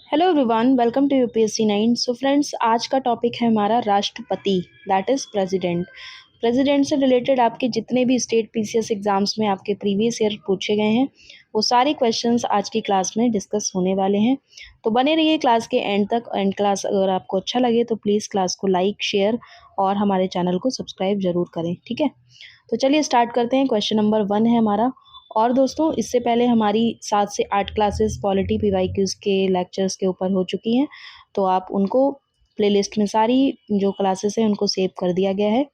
Hello everyone, welcome to UPSC 9। So friends, आज का topic है हमारा राष्ट्रपति, दैट इज़ प्रेसिडेंट। प्रेसिडेंट से रिलेटेड आपके जितने भी स्टेट पीसीएस एग्जाम्स में आपके प्रीवियस ईयर पूछे गए हैं वो सारे क्वेश्चंस आज की क्लास में डिस्कस होने वाले हैं। तो बने रहिए क्लास के एंड तक। एंड क्लास अगर आपको अच्छा लगे तो प्लीज़ क्लास को लाइक, शेयर और हमारे चैनल को सब्सक्राइब ज़रूर करें, ठीक है। तो चलिए स्टार्ट करते हैं। क्वेश्चन नंबर 1 है हमारा। और दोस्तों, इससे पहले हमारी 7 से 8 क्लासेस पॉलिटी पीवाईक्यूज़ के लेक्चर्स के ऊपर हो चुकी हैं, तो आप उनको प्लेलिस्ट में सारी जो क्लासेस हैं उनको सेव कर दिया गया है,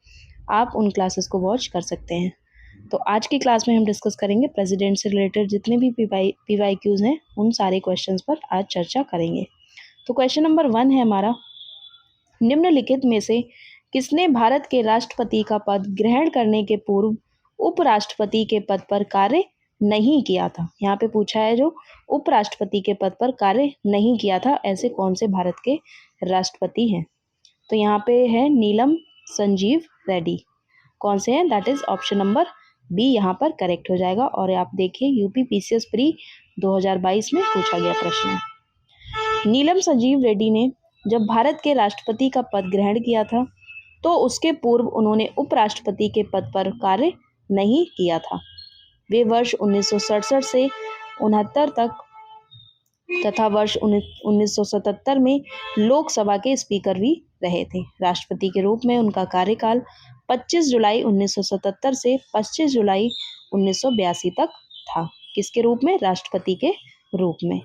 आप उन क्लासेस को वॉच कर सकते हैं। तो आज की क्लास में हम डिस्कस करेंगे प्रेसिडेंट से रिलेटेड जितने भी पीवाईक्यूज़ हैं उन सारे क्वेश्चंस पर आज चर्चा करेंगे। तो क्वेश्चन नंबर 1 है हमारा, निम्नलिखित में से किसने भारत के राष्ट्रपति का पद ग्रहण करने के पूर्व उपराष्ट्रपति के पद पर कार्य नहीं किया था। यहाँ पे पूछा है जो उपराष्ट्रपति के पद पर कार्य नहीं किया था, ऐसे कौन से भारत के राष्ट्रपति हैं। तो यहाँ पे है नीलम संजीव रेड्डी। कौन से हैं? That is option number B यहाँ पर करेक्ट हो जाएगा। और आप देखिए यूपी पीसीएस प्री 2022 में पूछा गया प्रश्न है। नीलम संजीव रेड्डी ने जब भारत के राष्ट्रपति का पद ग्रहण किया था तो उसके पूर्व उन्होंने उपराष्ट्रपति के पद पर कार्य नहीं किया था। वे वर्ष 1967 से 69 तक तथा वर्ष 1977 में लोकसभा के स्पीकर भी रहे थे। राष्ट्रपति के रूप में उनका कार्यकाल 25 जुलाई 1977 से 25 जुलाई 1982 तक था। किसके रूप में? राष्ट्रपति के रूप में।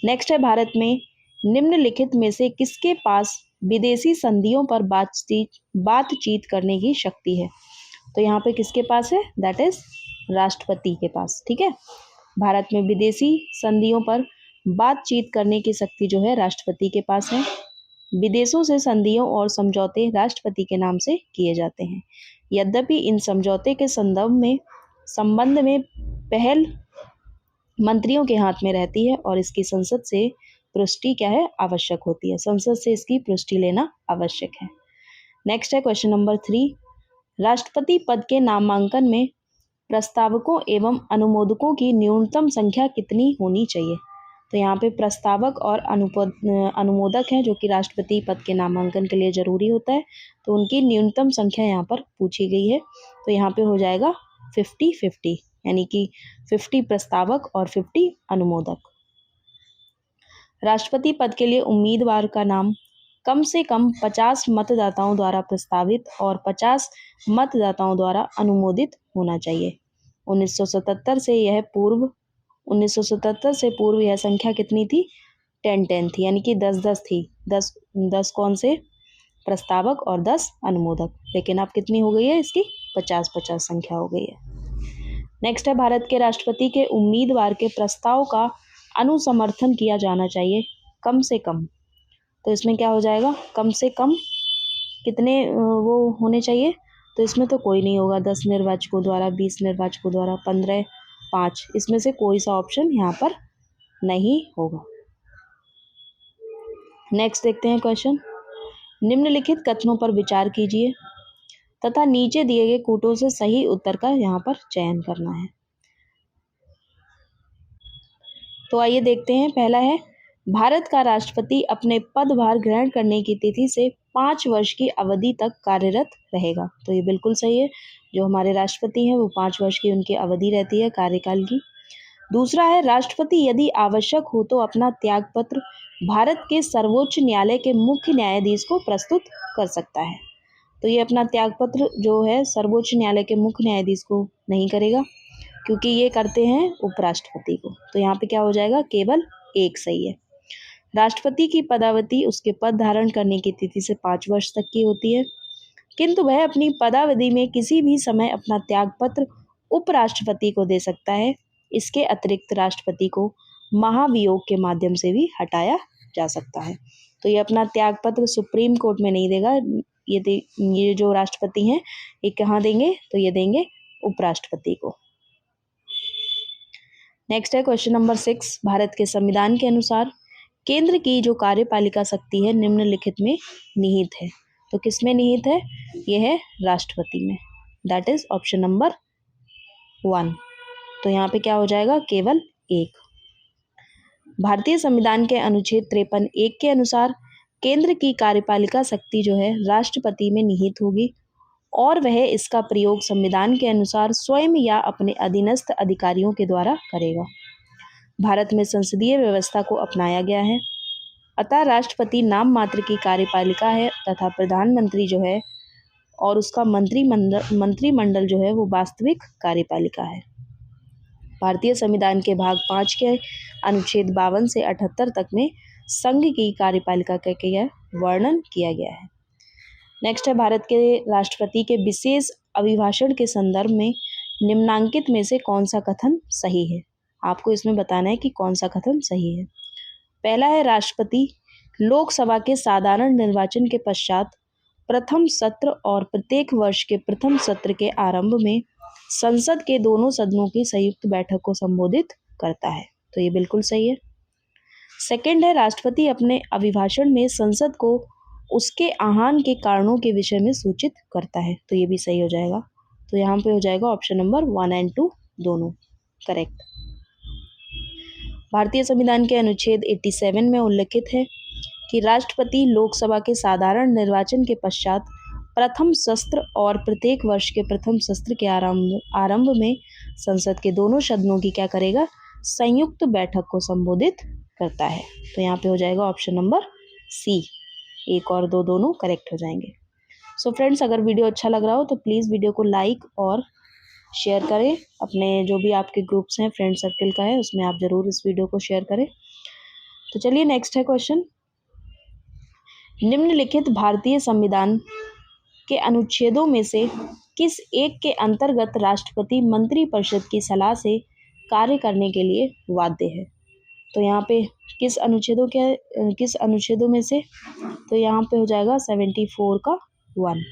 नेक्स्ट है, भारत में निम्नलिखित में से किसके पास विदेशी संधियों पर बातचीत करने की शक्ति है। तो यहाँ पे किसके पास है? दैट इज राष्ट्रपति के पास, ठीक है। भारत में विदेशी संधियों पर बातचीत करने की शक्ति जो है राष्ट्रपति के पास है। विदेशों से संधियों और समझौते राष्ट्रपति के नाम से किए जाते हैं। यद्यपि इन समझौते के संबंध में पहल मंत्रियों के हाथ में रहती है और इसकी संसद से पुष्टि क्या है? आवश्यक होती है। संसद से इसकी पुष्टि लेना आवश्यक है। नेक्स्ट है क्वेश्चन नंबर 3, राष्ट्रपति पद के नामांकन में प्रस्तावकों एवं अनुमोदकों की न्यूनतम संख्या कितनी होनी चाहिए। तो यहाँ पे प्रस्तावक और अनुमोदक हैं जो कि राष्ट्रपति पद के नामांकन के लिए जरूरी होता है, तो उनकी न्यूनतम संख्या यहाँ पर पूछी गई है। तो यहाँ पे हो जाएगा 50-50, यानी कि 50 प्रस्तावक और 50 अनुमोदक। राष्ट्रपति पद के लिए उम्मीदवार का नाम कम से कम 50 मतदाताओं द्वारा प्रस्तावित और 50 मतदाताओं द्वारा अनुमोदित होना चाहिए। 1977 से पूर्व यह संख्या कितनी थी? 10-10 थी, यानी कि 10-10 थी। 10 कौन से? प्रस्तावक और 10 अनुमोदक। लेकिन अब कितनी हो गई है इसकी? 50-50 संख्या हो गई है। नेक्स्ट है, भारत के राष्ट्रपति के उम्मीदवार के प्रस्ताव का अनुसमर्थन किया जाना चाहिए कम से कम। तो इसमें क्या हो जाएगा? कम से कम कितने वो होने चाहिए? तो इसमें तो कोई नहीं होगा। 10 निर्वाचकों द्वारा, 20 निर्वाचकों द्वारा, 15, 5, इसमें से कोई सा ऑप्शन यहाँ पर नहीं होगा। नेक्स्ट देखते हैं क्वेश्चन, निम्नलिखित कथनों पर विचार कीजिए तथा नीचे दिए गए कूटों से सही उत्तर का यहाँ पर चयन करना है। तो आइए देखते हैं। पहला है, भारत का राष्ट्रपति अपने पदभार ग्रहण करने की तिथि से 5 वर्ष की अवधि तक कार्यरत रहेगा। तो ये बिल्कुल सही है। जो हमारे राष्ट्रपति हैं वो 5 वर्ष की उनकी अवधि रहती है कार्यकाल की। दूसरा है, राष्ट्रपति यदि आवश्यक हो तो अपना त्यागपत्र भारत के सर्वोच्च न्यायालय के मुख्य न्यायाधीश को प्रस्तुत कर सकता है। तो ये अपना त्यागपत्र जो है सर्वोच्च न्यायालय के मुख्य न्यायाधीश को नहीं करेगा, क्योंकि ये करते हैं उपराष्ट्रपति को। तो यहाँ पे क्या हो जाएगा? केवल एक सही है। राष्ट्रपति की पदावधि उसके पद धारण करने की तिथि से 5 वर्ष तक की होती है, किंतु वह अपनी पदावधि में किसी भी समय अपना त्यागपत्र उपराष्ट्रपति को दे सकता है। इसके अतिरिक्त राष्ट्रपति को महाभियोग के माध्यम से भी हटाया जा सकता है। तो ये अपना त्यागपत्र सुप्रीम कोर्ट में नहीं देगा। ये जो राष्ट्रपति हैं ये कहाँ देंगे? तो ये देंगे उपराष्ट्रपति को। नेक्स्ट है क्वेश्चन नंबर 6, भारत के संविधान के अनुसार केंद्र की जो कार्यपालिका शक्ति है निम्नलिखित में निहित है। तो किस में निहित है? यह है राष्ट्रपति में। That is option number 1। तो यहाँ पे क्या हो जाएगा? केवल एक। भारतीय संविधान के अनुच्छेद 53(1) के अनुसार केंद्र की कार्यपालिका शक्ति जो है राष्ट्रपति में निहित होगी और वह इसका प्रयोग संविधान के अनुसार स्वयं या अपने अधीनस्थ अधिकारियों के द्वारा करेगा। भारत में संसदीय व्यवस्था को अपनाया गया है, अतः राष्ट्रपति नाम मात्र की कार्यपालिका है तथा प्रधानमंत्री जो है और उसका मंत्रिमंडल जो है वो वास्तविक कार्यपालिका है। भारतीय संविधान के भाग 5 के अनुच्छेद 52 से 78 तक में संघ की कार्यपालिका का वर्णन किया गया है। नेक्स्ट है, भारत के राष्ट्रपति के विशेष अभिभाषण के संदर्भ में निम्नांकित में से कौन सा कथन सही है। आपको इसमें बताना है कि कौन सा कथन सही है। पहला है, राष्ट्रपति लोकसभा के साधारण निर्वाचन के पश्चात प्रथम सत्र और प्रत्येक वर्ष के प्रथम सत्र के आरंभ में संसद के दोनों सदनों की संयुक्त बैठक को संबोधित करता है, तो ये बिल्कुल सही है। सेकंड है, राष्ट्रपति अपने अभिभाषण में संसद को उसके आह्वान के कारणों के विषय में सूचित करता है, तो ये भी सही हो जाएगा। तो यहाँ पे हो जाएगा ऑप्शन नंबर 1 और 2 दोनों करेक्ट। भारतीय संविधान के अनुच्छेद 87 में उल्लिखित है कि राष्ट्रपति लोकसभा के साधारण निर्वाचन के पश्चात प्रथम सत्र और प्रत्येक वर्ष के प्रथम सत्र के आरंभ में संसद के दोनों सदनों की क्या करेगा, संयुक्त बैठक को संबोधित करता है। तो यहाँ पे हो जाएगा ऑप्शन नंबर सी, 1 और 2 दोनों करेक्ट हो जाएंगे। सो फ्रेंड्स, अगर वीडियो अच्छा लग रहा हो तो प्लीज़ वीडियो को लाइक और शेयर करें। अपने जो भी आपके ग्रुप्स हैं, फ्रेंड सर्कल का है, उसमें आप ज़रूर इस वीडियो को शेयर करें। तो चलिए नेक्स्ट है क्वेश्चन, निम्नलिखित भारतीय संविधान के अनुच्छेदों में से किस एक के अंतर्गत राष्ट्रपति मंत्रिपरिषद की सलाह से कार्य करने के लिए बाध्य है। तो यहाँ पे किस अनुच्छेदों में से, तो यहाँ पे हो जाएगा 74 का 1।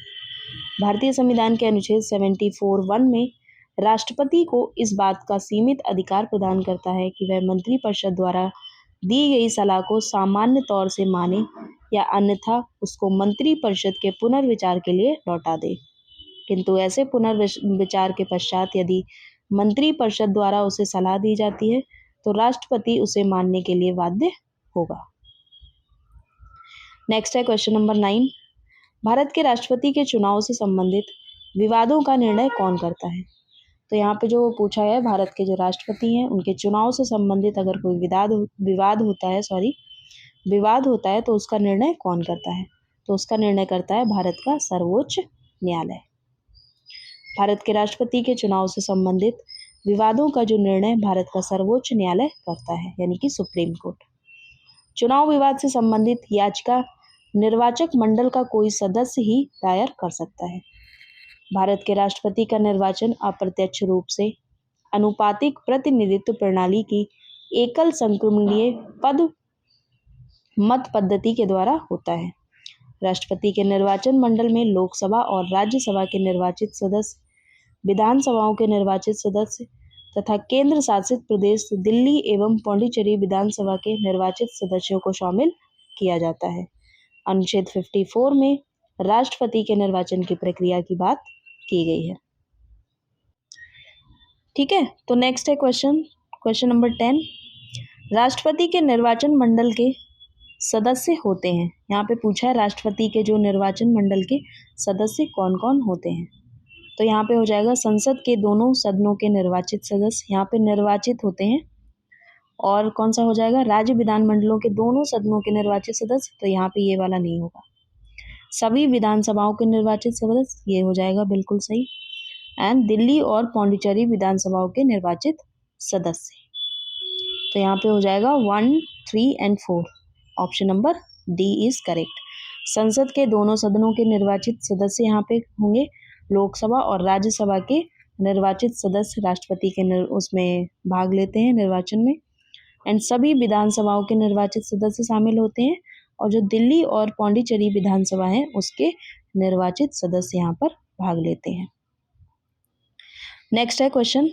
भारतीय संविधान के अनुच्छेद 74(1) में राष्ट्रपति को इस बात का सीमित अधिकार प्रदान करता है कि वह मंत्रिपरिषद द्वारा दी गई सलाह को सामान्य तौर से माने या अन्यथा उसको मंत्रिपरिषद के पुनर्विचार के लिए लौटा दे, किंतु ऐसे पुनर्विचार के पश्चात यदि मंत्रिपरिषद द्वारा उसे सलाह दी जाती है तो राष्ट्रपति उसे मानने के लिए बाध्य होगा। नेक्स्ट है क्वेश्चन नंबर 9, भारत के राष्ट्रपति के चुनाव से संबंधित विवादों का निर्णय कौन करता है। तो यहाँ पे जो पूछा है, भारत के जो राष्ट्रपति हैं उनके चुनाव से संबंधित अगर कोई विवाद होता है तो उसका निर्णय कौन करता है। तो उसका निर्णय करता है भारत का सर्वोच्च न्यायालय। भारत के राष्ट्रपति के चुनाव से संबंधित विवादों का जो निर्णय भारत का सर्वोच्च न्यायालय करता है, यानी कि सुप्रीम कोर्ट। चुनाव विवाद से संबंधित याचिका निर्वाचक मंडल का कोई सदस्य ही दायर कर सकता है। भारत के राष्ट्रपति का निर्वाचन अप्रत्यक्ष रूप से अनुपातिक प्रतिनिधित्व प्रणाली की एकल संक्रमणीय मत पद्धति के द्वारा होता है। राष्ट्रपति के निर्वाचन मंडल में लोकसभा और राज्यसभा के निर्वाचित सदस्य, विधानसभाओं के निर्वाचित सदस्य तथा केंद्र शासित प्रदेश दिल्ली एवं पौंडीचेरी विधानसभा के निर्वाचित सदस्यों को शामिल किया जाता है। अनुच्छेद 54 में राष्ट्रपति के निर्वाचन की प्रक्रिया की बात की गई है। ठीक है, तो नेक्स्ट है क्वेश्चन नंबर 10, राष्ट्रपति के निर्वाचन मंडल के सदस्य होते हैं। यहाँ पे पूछा है राष्ट्रपति के जो निर्वाचन मंडल के सदस्य कौन कौन होते हैं। तो यहाँ पे हो जाएगा संसद के दोनों सदनों के निर्वाचित सदस्य यहाँ पे निर्वाचित होते हैं। और कौन सा हो जाएगा, राज्य विधानमंडलों के दोनों सदनों के निर्वाचित सदस्य, तो यहाँ पे ये वाला नहीं होगा। सभी विधानसभाओं के निर्वाचित सदस्य, ये हो जाएगा बिल्कुल सही। एंड दिल्ली और पौंडीचेरी विधानसभाओं के निर्वाचित सदस्य, तो यहाँ पे हो जाएगा 1, 3 और 4, option number D is correct. संसद के दोनों सदनों के निर्वाचित सदस्य यहाँ पे होंगे, लोकसभा और राज्यसभा के निर्वाचित सदस्य राष्ट्रपति के उसमें भाग लेते हैं निर्वाचन में। एंड सभी विधानसभाओं के निर्वाचित सदस्य शामिल होते हैं और जो दिल्ली और पौंडीचेरी विधानसभा है उसके निर्वाचित सदस्य यहाँ पर भाग लेते हैं। नेक्स्ट है क्वेश्चन,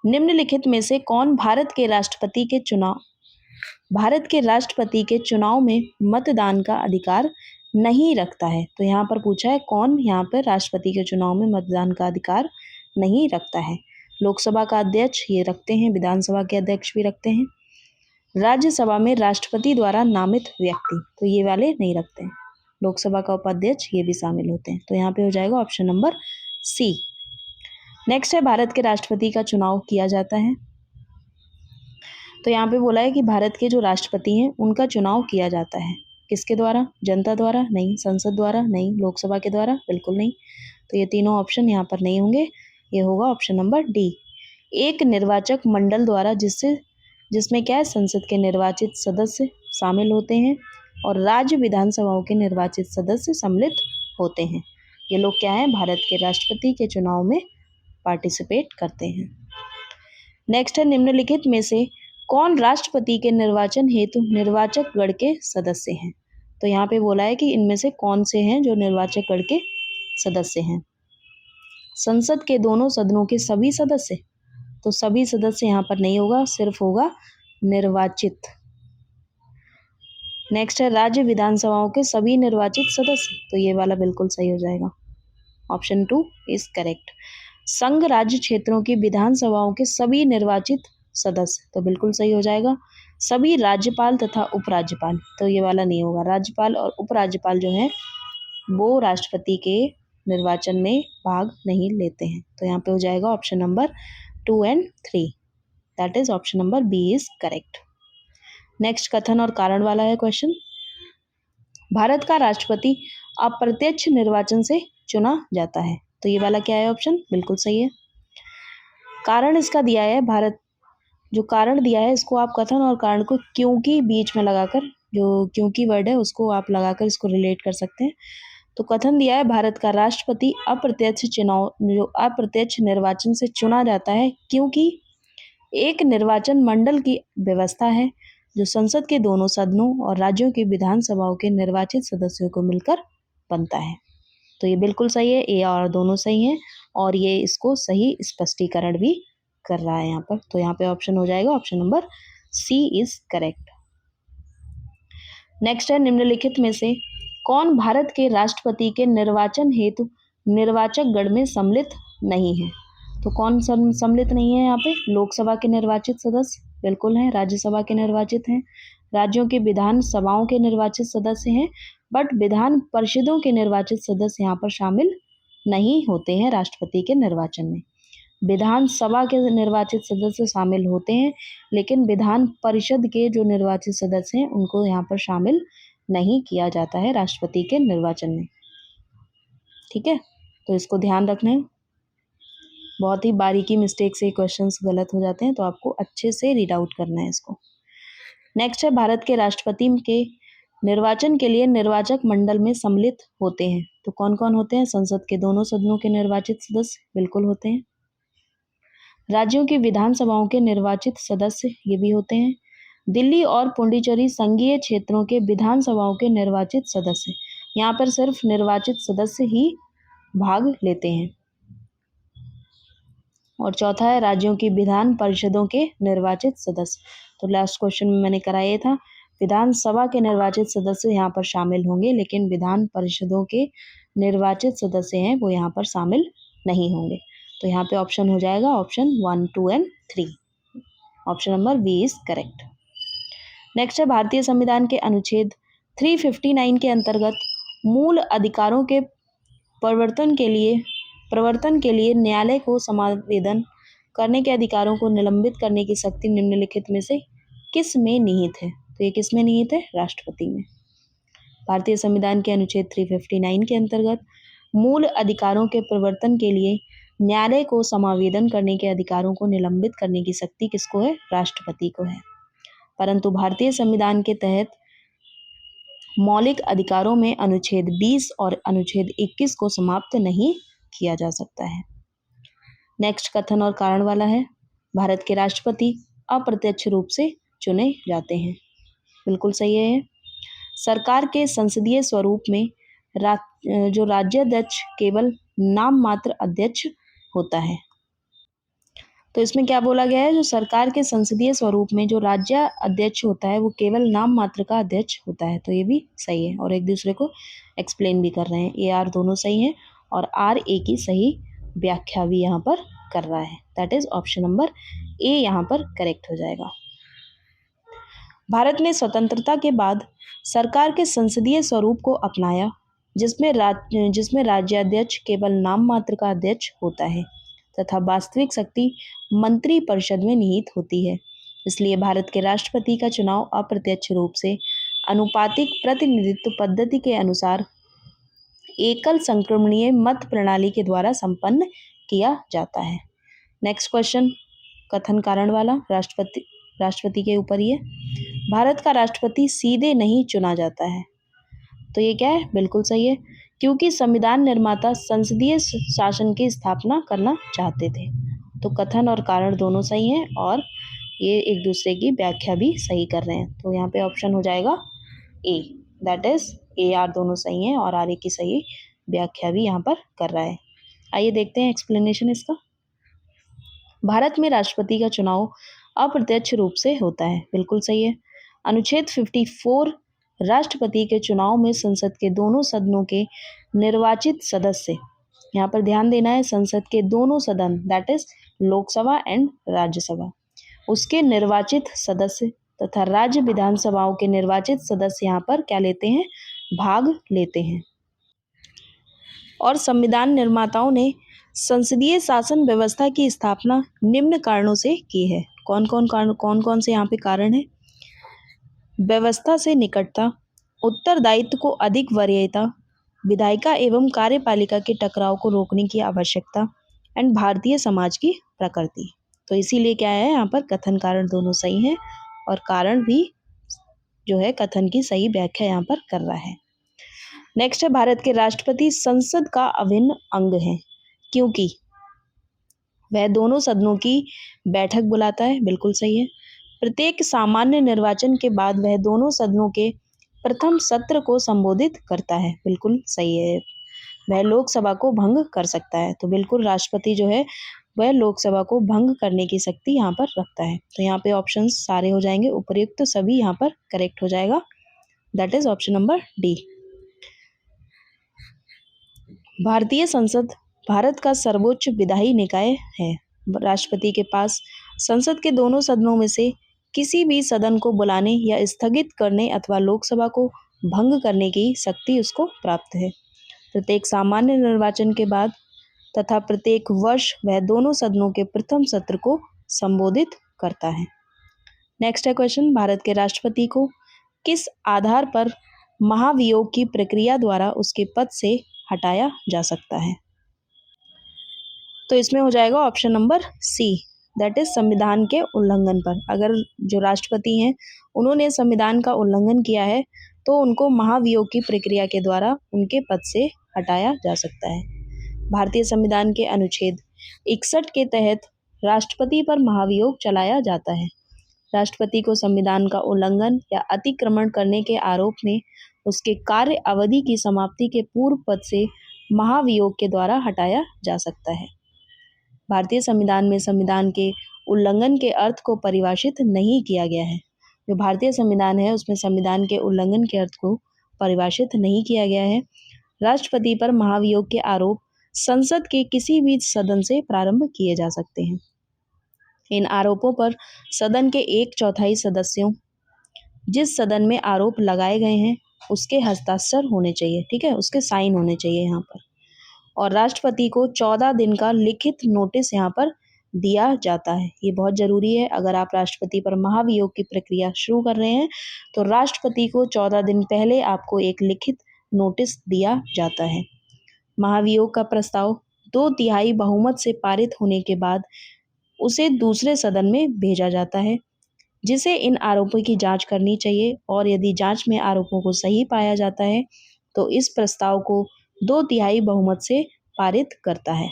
निम्नलिखित में से कौन भारत के राष्ट्रपति के चुनाव में मतदान का अधिकार नहीं रखता है। तो यहाँ पर पूछा है कौन यहाँ पर राष्ट्रपति के चुनाव में मतदान का अधिकार नहीं रखता है। लोकसभा का अध्यक्ष ये रखते हैं, विधानसभा के अध्यक्ष भी रखते हैं, राज्यसभा में राष्ट्रपति द्वारा नामित व्यक्ति, तो ये वाले नहीं रखते हैं। लोकसभा का उपाध्यक्ष ये भी शामिल होते हैं, तो यहाँ पे हो जाएगा ऑप्शन नंबर सी। नेक्स्ट है भारत के राष्ट्रपति का चुनाव किया जाता है। तो यहाँ पे बोला है कि भारत के जो राष्ट्रपति हैं उनका चुनाव किया जाता है। किसके द्वारा? जनता द्वारा? नहीं। संसद द्वारा? नहीं। लोकसभा के द्वारा? बिल्कुल नहीं। तो ये तीनों ऑप्शन यहाँ पर नहीं होंगे, ये होगा ऑप्शन नंबर डी। एक निर्वाचक मंडल द्वारा, जिसमें क्या है, संसद के निर्वाचित सदस्य शामिल होते हैं और राज्य विधानसभाओं के निर्वाचित सदस्य सम्मिलित होते हैं। ये लोग क्या है, भारत के राष्ट्रपति के चुनाव में पार्टिसिपेट करते हैं। नेक्स्ट है निम्नलिखित में से कौन राष्ट्रपति के निर्वाचन हेतु निर्वाचक गण के सदस्य हैं? तो यहाँ पे बोला है कि इनमें से कौन से हैं जो निर्वाचक गण के सदस्य हैं। संसद के दोनों सदनों के सभी सदस्य, तो सभी सदस्य यहाँ पर नहीं होगा, सिर्फ होगा निर्वाचित। नेक्स्ट है राज्य विधानसभाओं के सभी निर्वाचित सदस्य, तो ये वाला बिल्कुल सही हो जाएगा, ऑप्शन 2 इज करेक्ट। संघ राज्य क्षेत्रों की विधानसभाओं के सभी निर्वाचित सदस्य, तो बिल्कुल सही हो जाएगा। सभी राज्यपाल तथा उपराज्यपाल, तो ये वाला नहीं होगा। राज्यपाल और उपराज्यपाल जो हैं वो राष्ट्रपति के निर्वाचन में भाग नहीं लेते हैं, तो यहाँ पे हो जाएगा option number 2 and 3, that is option number B is correct. Next कथन और कारण वाला है क्वेश्चन। भारत का राष्ट्रपति अप्रत्यक्ष निर्वाचन से चुना जाता है, तो ये वाला क्या है ऑप्शन, बिल्कुल सही है। कारण इसका दिया है, भारत जो कारण दिया है इसको आप कथन और कारण को क्योंकि बीच में लगाकर, जो क्योंकि वर्ड है उसको आप लगाकर इसको रिलेट कर सकते हैं। तो कथन दिया है भारत का राष्ट्रपति अप्रत्यक्ष निर्वाचन से चुना जाता है क्योंकि एक निर्वाचन मंडल की व्यवस्था है जो संसद के दोनों सदनों और राज्यों की विधानसभाओं के निर्वाचित सदस्यों को मिलकर बनता है। तो ये बिल्कुल सही है, ए और दोनों सही हैं और ये इसको सही स्पष्टीकरण भी कर रहा है यहाँ पर। तो यहाँ पे ऑप्शन हो जाएगा option number C is correct. Next है निम्नलिखित में से कौन भारत के राष्ट्रपति के निर्वाचन हेतु निर्वाचक गण में सम्मिलित नहीं है? तो कौन सम्मिलित नहीं है यहाँ पे? लोकसभा के निर्वाचित सदस्य बिल्कुल हैं, राज्यसभा के निर्वाचित हैं, राज्यों के विधान सभाओं के निर्वाचित सदस्य हैं, बट विधान परिषदों के निर्वाचित सदस्य यहाँ पर शामिल नहीं होते हैं राष्ट्रपति के निर्वाचन में। विधानसभा के निर्वाचित सदस्य शामिल होते हैं, लेकिन विधान परिषद के जो निर्वाचित सदस्य हैं उनको यहाँ पर शामिल नहीं किया जाता है राष्ट्रपति के निर्वाचन में। ठीक है, तो इसको ध्यान रखना है, बहुत ही बारीकी मिस्टेक से क्वेश्चंस गलत हो जाते हैं, तो आपको अच्छे से रीड आउट करना है इसको। नेक्स्ट है भारत के राष्ट्रपति के निर्वाचन के लिए निर्वाचक मंडल में सम्मिलित होते हैं, तो कौन कौन होते हैं? संसद के दोनों सदनों के निर्वाचित सदस्य बिल्कुल होते हैं, राज्यों की विधानसभाओं के निर्वाचित सदस्य ये भी होते हैं, दिल्ली और पुडुचेरी संघीय क्षेत्रों के विधानसभाओं के निर्वाचित सदस्य, यहाँ पर सिर्फ निर्वाचित सदस्य ही भाग लेते हैं, और चौथा है राज्यों की विधान परिषदों के निर्वाचित सदस्य। तो लास्ट क्वेश्चन में मैंने कराया था विधानसभा के निर्वाचित सदस्य यहाँ पर शामिल होंगे, लेकिन विधान परिषदों के निर्वाचित सदस्य हैं वो यहाँ पर शामिल नहीं होंगे। तो यहाँ पे ऑप्शन हो जाएगा option 1, 2 and 3, option number B is correct. Next है भारतीय संविधान के अनुच्छेद 359 के अंतर्गत मूल अधिकारों के प्रवर्तन के लिए न्यायालय को समावेदन करने के अधिकारों को निलंबित करने की शक्ति निम्नलिखित में से किस में निहित है? तो ये किस में निहित है? राष्ट्रपति में। भारतीय संविधान के अनुच्छेद 359 के अंतर्गत मूल अधिकारों के प्रवर्तन के लिए न्यायालय को समावेदन करने के अधिकारों को निलंबित करने की शक्ति किसको है? राष्ट्रपति को है। परंतु भारतीय संविधान के तहत मौलिक अधिकारों में अनुच्छेद 20 और अनुच्छेद 21 को समाप्त नहीं किया जा सकता है। नेक्स्ट कथन और कारण वाला है, भारत के राष्ट्रपति अप्रत्यक्ष रूप से चुने जाते हैं, बिल्कुल सही है। सरकार के संसदीय स्वरूप में जो राज्याध्यक्ष केवल नाम मात्र अध्यक्ष होता है। तो इसमें क्या बोला गया है, जो सरकार के संसदीय स्वरूप में जो राज्य अध्यक्ष होता है वो केवल नाम मात्र का अध्यक्ष होता है, तो ये भी सही है और एक दूसरे को एक्सप्लेन भी कर रहे हैं। ए आर दोनों सही हैं और आर ए की सही व्याख्या भी यहाँ पर कर रहा है, that is option number A यहाँ पर करेक्ट हो जाएगा। भारत ने स्वतंत्रता के बाद सरकार के संसदीय स्वरूप को अपनाया, जिसमें राज्याध्यक्ष केवल नाम मात्र का अध्यक्ष होता है तथा वास्तविक शक्ति मंत्री परिषद में निहित होती है। इसलिए भारत के राष्ट्रपति का चुनाव अप्रत्यक्ष रूप से अनुपातिक प्रतिनिधित्व पद्धति के अनुसार एकल संक्रमणीय मत प्रणाली के द्वारा संपन्न किया जाता है। नेक्स्ट क्वेश्चन कथन कारण वाला राष्ट्रपति के ऊपर ही है। भारत का राष्ट्रपति सीधे नहीं चुना जाता है, तो ये क्या है? बिल्कुल सही है, क्योंकि संविधान निर्माता संसदीय शासन की स्थापना करना चाहते थे। तो कथन और कारण दोनों सही हैं और ये एक दूसरे की व्याख्या भी सही कर रहे हैं। तो यहाँ पे ऑप्शन हो जाएगा ए, दैट इज ए आर दोनों सही हैं और आर ए की सही व्याख्या भी यहाँ पर कर रहा है। आइए देखते हैं एक्सप्लेनेशन इसका। भारत में राष्ट्रपति का चुनाव अप्रत्यक्ष रूप से होता है, बिल्कुल सही है। अनुच्छेद 54 राष्ट्रपति के चुनाव में संसद के दोनों सदनों के निर्वाचित सदस्य, यहाँ पर ध्यान देना है, संसद के दोनों सदन that is Lok Sabha and Rajya Sabha, उसके निर्वाचित सदस्य तथा राज्य विधानसभाओं के निर्वाचित सदस्य यहाँ पर क्या लेते हैं? भाग लेते हैं। और संविधान निर्माताओं ने संसदीय शासन व्यवस्था की स्थापना निम्न कारणों से की है। कौन कौन से यहाँ पे कारण है? व्यवस्था से निकटता, उत्तरदायित्व को अधिक वरीयता, विधायिका एवं कार्यपालिका के टकराव को रोकने की आवश्यकता एंड भारतीय समाज की प्रकृति। तो इसीलिए क्या है यहाँ पर कथन कारण दोनों सही हैं और कारण भी जो है कथन की सही व्याख्या यहाँ पर कर रहा है। नेक्स्ट है भारत के राष्ट्रपति संसद का अभिन्न अंग है क्योंकि वह दोनों सदनों की बैठक बुलाता है, बिल्कुल सही है। प्रत्येक सामान्य निर्वाचन के बाद वह दोनों सदनों के प्रथम सत्र को संबोधित करता है, बिल्कुल सही है। वह लोकसभा को भंग कर सकता है, तो बिल्कुल राष्ट्रपति जो है वह लोकसभा को भंग करने की शक्ति यहाँ पर रखता है। तो यहाँ पे ऑप्शंस सारे हो जाएंगे, उपर्युक्त तो सभी यहाँ पर करेक्ट हो जाएगा, that is option number D. भारतीय संसद भारत का सर्वोच्च विधायी निकाय है। राष्ट्रपति के पास संसद के दोनों सदनों में से किसी भी सदन को बुलाने या स्थगित करने अथवा लोकसभा को भंग करने की शक्ति उसको प्राप्त है। प्रत्येक सामान्य निर्वाचन के बाद तथा प्रत्येक वर्ष वह दोनों सदनों के प्रथम सत्र को संबोधित करता है। नेक्स्ट है क्वेश्चन, भारत के राष्ट्रपति को किस आधार पर महाभियोग की प्रक्रिया द्वारा उसके पद से हटाया जा सकता है? तो इसमें हो जाएगा option number C, that is संविधान के उल्लंघन पर। अगर जो राष्ट्रपति हैं उन्होंने संविधान का उल्लंघन किया है तो उनको महाभियोग की प्रक्रिया के द्वारा उनके पद से हटाया जा सकता है। भारतीय संविधान के अनुच्छेद 61 के तहत राष्ट्रपति पर महाभियोग चलाया जाता है। राष्ट्रपति को संविधान का उल्लंघन या अतिक्रमण करने के आरोप में उसके कार्य अवधि की समाप्ति के पूर्व पद से महाभियोग के द्वारा हटाया जा सकता है। भारतीय संविधान में संविधान के उल्लंघन के अर्थ को परिभाषित नहीं किया गया है। जो भारतीय संविधान है उसमें संविधान के उल्लंघन के अर्थ को परिभाषित नहीं किया गया है। राष्ट्रपति पर महाभियोग के आरोप संसद के किसी भी सदन से प्रारंभ किए जा सकते हैं। इन आरोपों पर सदन के 1/4 सदस्यों, जिस सदन में आरोप लगाए गए हैं उसके हस्ताक्षर होने चाहिए, ठीक है, उसके साइन होने चाहिए यहाँ पर। और राष्ट्रपति को 14 दिन का लिखित नोटिस यहाँ पर दिया जाता है। ये बहुत जरूरी है। अगर आप राष्ट्रपति पर महाभियोग की प्रक्रिया शुरू कर रहे हैं तो राष्ट्रपति को 14 दिन पहले आपको एक लिखित नोटिस दिया जाता है। महाभियोग का प्रस्ताव 2/3 बहुमत से पारित होने के बाद उसे दूसरे सदन में भेजा जाता है, जिसे इन आरोपों की जांच करनी चाहिए और यदि जांच में आरोपों को सही पाया जाता है तो इस प्रस्ताव को 2/3 बहुमत से पारित करता है।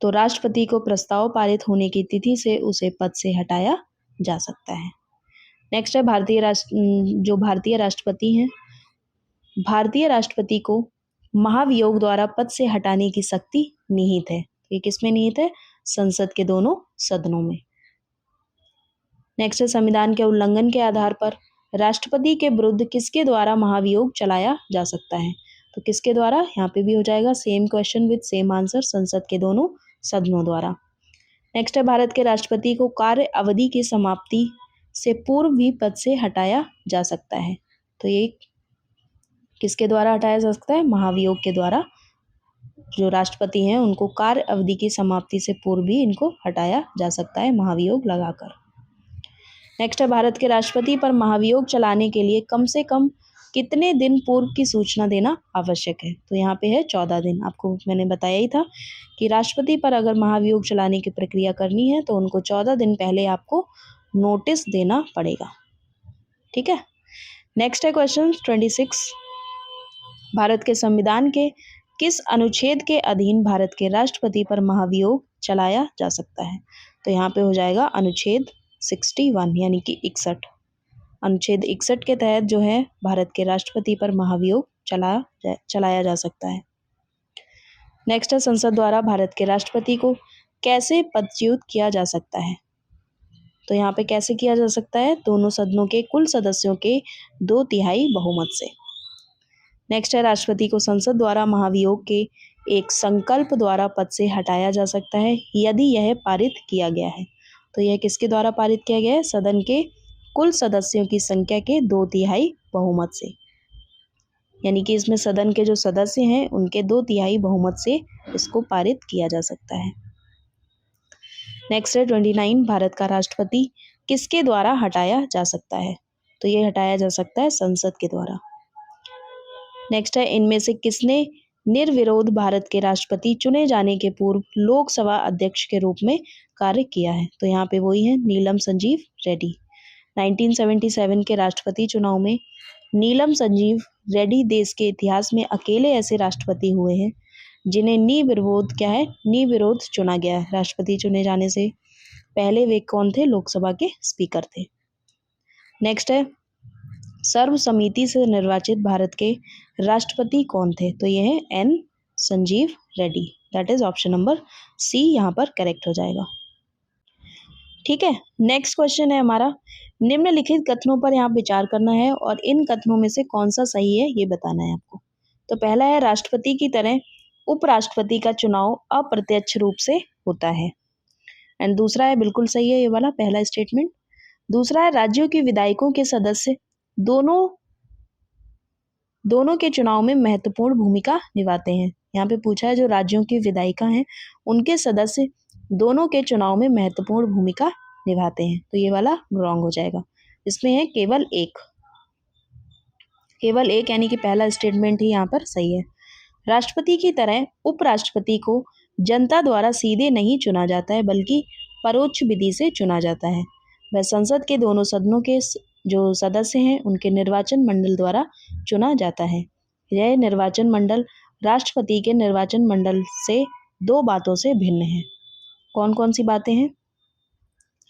तो राष्ट्रपति को प्रस्ताव पारित होने की तिथि से उसे पद से हटाया जा सकता है। नेक्स्ट है भारतीय राष्ट्रपति हैं। भारतीय राष्ट्रपति को महाभियोग द्वारा पद से हटाने की शक्ति निहित है। ये किसमें निहित है? संसद के दोनों सदनों में। नेक्स्ट है संविधान के उल्लंघन के आधार पर राष्ट्रपति के विरुद्ध किसके द्वारा महाभियोग चलाया जा सकता है? तो किसके द्वारा? यहाँ पे भी हो जाएगा same question with same answer, संसद के दोनों सदनों द्वारा। नेक्स्ट है भारत के राष्ट्रपति को कार्य अवधि की समाप्ति से पूर्व भी पद से हटाया जा सकता है। तो ये किसके द्वारा हटाया जा सकता है? महाभियोग के द्वारा जो राष्ट्रपति हैं उनको कार्य अवधि की समाप्ति से पूर्व भी इनको हटाया जा सकता है महाभियोग लगाकर। नेक्स्ट है, भारत के राष्ट्रपति पर महाभियोग चलाने के लिए कम से कम कितने दिन पूर्व की सूचना देना आवश्यक है? तो यहाँ पे है 14 दिन। आपको मैंने बताया ही था कि राष्ट्रपति पर अगर महाभियोग चलाने की प्रक्रिया करनी है तो उनको 14 दिन पहले आपको नोटिस देना पड़ेगा। ठीक है। नेक्स्ट है क्वेश्चन 26, भारत के संविधान के किस अनुच्छेद के अधीन भारत के राष्ट्रपति पर महाभियोग चलाया जा सकता है? तो यहाँ पे हो जाएगा अनुच्छेद 61 यानी कि 61। अनुच्छेद 61 के तहत जो है भारत के राष्ट्रपति पर महाभियोग चलाया जा सकता है। नेक्स्ट है, संसद द्वारा भारत के राष्ट्रपति को कैसे पदच्युत किया जा सकता है? तो यहाँ पे कैसे किया जा सकता है? दोनों सदनों के कुल सदस्यों के 2/3 बहुमत से। नेक्स्ट है, राष्ट्रपति को संसद द्वारा महाभियोग के एक संकल्प द्वारा पद से हटाया जा सकता है यदि यह पारित किया गया है। तो यह किसके द्वारा पारित किया गया है? सदन के कुल सदस्यों की संख्या के 2/3 बहुमत से, यानी कि इसमें सदन के जो सदस्य हैं उनके 2/3 बहुमत से इसको पारित किया जा सकता है। नेक्स्ट है 29, भारत का राष्ट्रपति किसके द्वारा हटाया जा सकता है? तो ये हटाया जा सकता है संसद के द्वारा। नेक्स्ट है, इनमें से किसने निर्विरोध भारत के राष्ट्रपति चुने जाने के पूर्व लोकसभा अध्यक्ष के रूप में कार्य किया है? तो यहाँ पे वही है नीलम संजीव रेड्डी। 1977 के राष्ट्रपति चुनाव में नीलम संजीव रेड्डी देश के इतिहास में अकेले ऐसे राष्ट्रपति हुए हैं जिन्हें निर्विरोध चुना गया है। राष्ट्रपति चुने जाने से पहले वे कौन थे? लोकसभा के स्पीकर थे। नेक्स्ट है, सर्वसम्मति से निर्वाचित भारत के राष्ट्रपति कौन थे? तो ये है N Sanjeev Reddy. That is option number C यहाँ पर करेक्ट हो जाएगा। ठीक है। नेक्स्ट क्वेश्चन है हमारा, निम्नलिखित कथनों पर यहाँ विचार करना है और इन कथनों में से कौन सा सही है ये बताना है आपको। तो पहला है, राष्ट्रपति की तरह उपराष्ट्रपति का चुनाव अप्रत्यक्ष रूप से होता है। एंड दूसरा है, बिल्कुल सही है ये वाला पहला स्टेटमेंट। दूसरा है, राज्यों के विधायकों के सदस्य दोनों के चुनाव में महत्वपूर्ण भूमिका निभाते हैं। यहाँ पे पूछा है जो राज्यों की विधायिका हैं उनके सदस्य दोनों के चुनाव में महत्वपूर्ण भूमिका निभाते हैं। तो ये वाला रॉन्ग हो जाएगा। इसमें है केवल एक यानी कि पहला स्टेटमेंट ही यहाँ पर सही है। राष्ट्रपति की तरह उपराष्ट्रपति को जनता द्वारा सीधे नहीं चुना जाता है बल्कि परोक्ष विधि से चुना जाता है। वह संसद के दोनों सदनों के जो सदस्य हैं उनके निर्वाचन मंडल द्वारा चुना जाता है। यह निर्वाचन मंडल राष्ट्रपति के निर्वाचन मंडल से 2 बातों से भिन्न है। कौन कौन सी बातें हैं?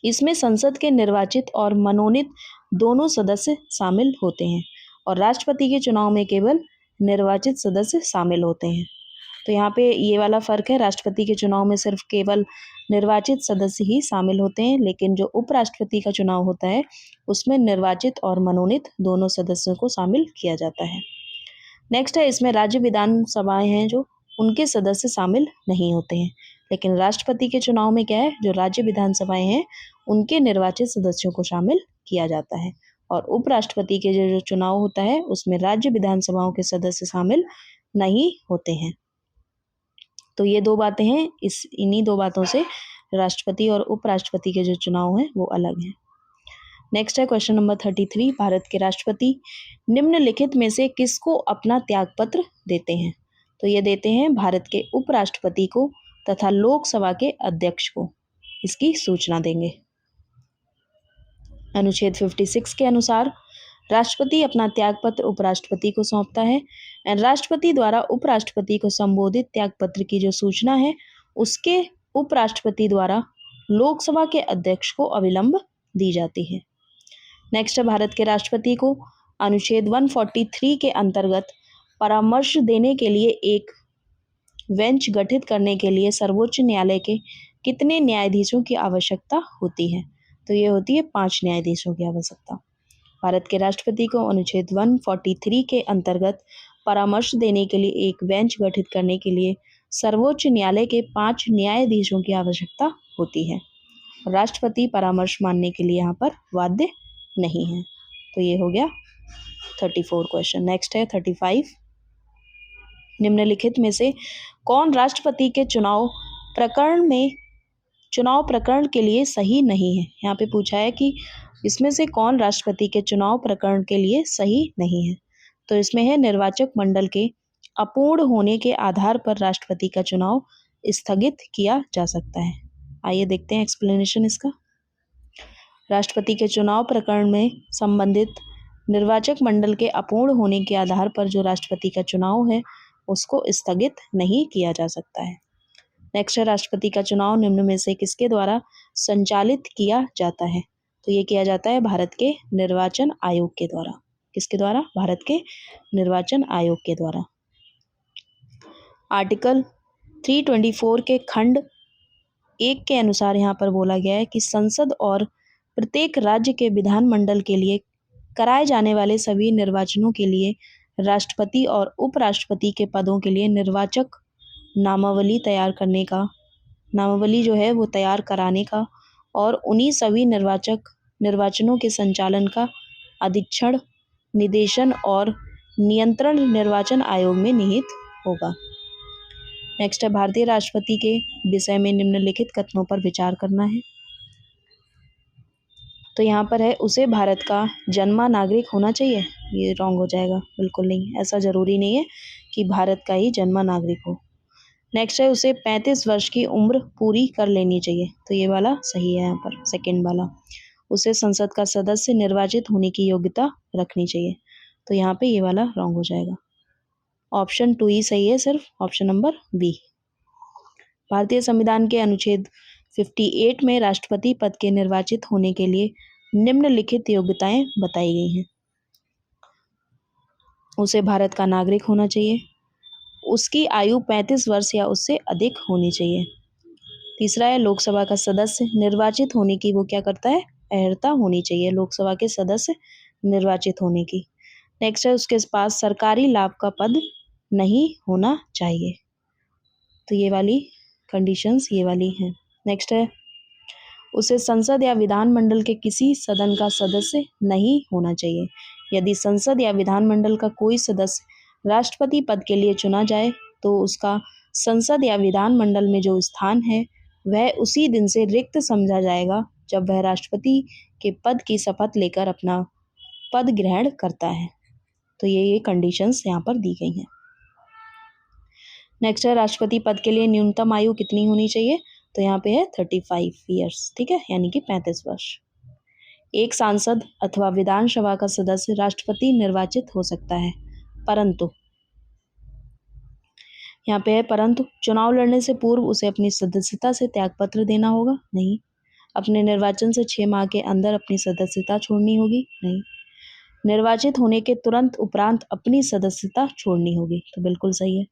इसमें संसद के निर्वाचित और मनोनीत दोनों सदस्य शामिल होते हैं और राष्ट्रपति के चुनाव में केवल निर्वाचित सदस्य शामिल होते हैं। तो यहाँ पे ये वाला फर्क है, राष्ट्रपति के चुनाव में सिर्फ केवल निर्वाचित सदस्य ही शामिल होते हैं, लेकिन जो उपराष्ट्रपति का चुनाव होता है उसमें निर्वाचित और मनोनीत दोनों सदस्यों को शामिल किया जाता है। नेक्स्ट है, इसमें राज्य विधानसभाएं हैं जो उनके सदस्य शामिल नहीं होते हैं, लेकिन राष्ट्रपति के चुनाव में क्या है, जो राज्य विधानसभाएं हैं उनके निर्वाचित सदस्यों को शामिल किया जाता है और उपराष्ट्रपति के जो चुनाव होता है उसमें राज्य विधानसभाओं के सदस्य शामिल नहीं होते हैं। तो ये 2 बातें हैं, इन्हीं 2 बातों से राष्ट्रपति और उपराष्ट्रपति के जो चुनाव हैं वो अलग हैं। नेक्स्ट है क्वेश्चन नंबर 33, भारत के राष्ट्रपति निम्नलिखित में से किसको अपना त्यागपत्र देते हैं? तो ये देते हैं भारत के उपराष्ट्रपति को तथा लोकसभा के अध्यक्ष को इसकी सूचना देंगे। अनुच्छेद 56 के अनुसार राष्ट्रपति अपना त्यागपत्र उपराष्ट्रपति को सौंपता है और राष्ट्रपति द्वारा उपराष्ट्रपति को संबोधित त्यागपत्र की जो सूचना है उसके उपराष्ट्रपति द्वारा लोकसभा के अध्यक्ष को अविलंब दी जाती है। नेक्स्ट है, भारत के राष्ट्रपति को अनुच्छेद 143 के अंतर्गत परामर्श देने के लिए एक बेंच गठित करने के लिए सर्वोच्च न्यायालय के कितने न्यायाधीशों की आवश्यकता होती है? तो ये होती है 5 न्यायाधीशों की आवश्यकता। भारत के राष्ट्रपति को अनुच्छेद 143 के अंतर्गत परामर्श देने के लिए एक बेंच गठित करने के लिए सर्वोच्च न्यायालय के 5 न्यायाधीशों की आवश्यकता होती है। राष्ट्रपति परामर्श मानने के लिए यहाँ पर बाध्य नहीं है। तो ये हो गया 34 क्वेश्चन। नेक्स्ट है 35। निम्नलिखित में से कौन राष्ट्रपति के चुनाव प्रकरण के लिए सही नहीं है। यहाँ पे पूछा है कि इसमें से कौन राष्ट्रपति के चुनाव प्रकरण के लिए सही नहीं है। तो इसमें है निर्वाचक मंडल के अपूर्ण होने के आधार पर राष्ट्रपति का चुनाव स्थगित किया जा सकता है। आइए देखते हैं एक्सप्लेनेशन इसका। राष्ट्रपति के चुनाव प्रकरण में संबंधित निर्वाचक मंडल के अपूर्ण होने के आधार पर जो राष्ट्रपति का चुनाव है उसको स्थगित नहीं किया जा सकता है। नेक्स्ट है राष्ट्रपति का चुनाव निम्न में से किसके द्वारा संचालित किया जाता है। तो ये किया जाता है भारत के निर्वाचन आयोग के द्वारा। किसके द्वारा? भारत के निर्वाचन आयोग के द्वारा। आर्टिकल 324 के खंड 1 के अनुसार यहाँ पर बोला गया है कि संसद और प्रत्येक राज्य के विधानमंडल के लिए कराए जाने वाले सभी निर्वाचनों के लिए राष्ट्रपति और उपराष्ट्रपति के पदों के लिए निर्वाचक नामावली जो है वो तैयार कराने का और उन्हीं सभी निर्वाचनों के संचालन का अधीक्षण, निदेशन और नियंत्रण निर्वाचन आयोग में निहित होगा। नेक्स्ट है भारतीय राष्ट्रपति के विषय में निम्नलिखित कथनों पर विचार करना है। तो यहाँ पर है उसे भारत का जन्मा नागरिक होना चाहिए। ये रॉन्ग हो जाएगा, बिल्कुल नहीं, ऐसा जरूरी नहीं है कि भारत का ही जन्मा नागरिक हो। नेक्स्ट है उसे 35 वर्ष की उम्र पूरी कर लेनी चाहिए। तो ये वाला सही है यहाँ पर, सेकेंड वाला। उसे संसद का सदस्य निर्वाचित होने की योग्यता रखनी चाहिए। तो यहाँ पे ये वाला रॉन्ग हो जाएगा। ऑप्शन 2 ही सही है, सिर्फ ऑप्शन नंबर बी। भारतीय संविधान के अनुच्छेद 58 में राष्ट्रपति पद के निर्वाचित होने के लिए निम्नलिखित योग्यताएं बताई गई हैं। उसे भारत का नागरिक होना चाहिए, उसकी आयु 35 वर्ष या उससे अधिक होनी चाहिए। तीसरा है लोकसभा का सदस्य निर्वाचित होने की वो क्या करता है, अर्हता होनी चाहिए लोकसभा के सदस्य निर्वाचित होने की। नेक्स्ट है उसके पास सरकारी लाभ का पद नहीं होना चाहिए। तो ये वाली कंडीशंस ये वाली हैं। नेक्स्ट है उसे संसद या विधानमंडल के किसी सदन का सदस्य नहीं होना चाहिए। यदि संसद या विधानमंडल का कोई सदस्य राष्ट्रपति पद के लिए चुना जाए तो उसका संसद या विधानमंडल में जो स्थान है वह उसी दिन से रिक्त समझा जाएगा जब वह राष्ट्रपति के पद की शपथ लेकर अपना पद ग्रहण करता है। तो ये कंडीशंस यहाँ पर दी गई हैं। नेक्स्ट है राष्ट्रपति पद के लिए न्यूनतम आयु कितनी होनी चाहिए। तो यहाँ पे है 35 ईयर्स, ठीक है, यानी कि 35 वर्ष। एक सांसद अथवा विधानसभा का सदस्य राष्ट्रपति निर्वाचित हो सकता है, परंतु यहाँ पे है परंतु चुनाव लड़ने से पूर्व उसे अपनी सदस्यता से त्यागपत्र देना होगा, नहीं। अपने निर्वाचन से 6 माह के अंदर अपनी सदस्यता छोड़नी होगी, नहीं। निर्वाचित होने के तुरंत उपरांत अपनी सदस्यता छोड़नी होगी। तो बिल्कुल सही है।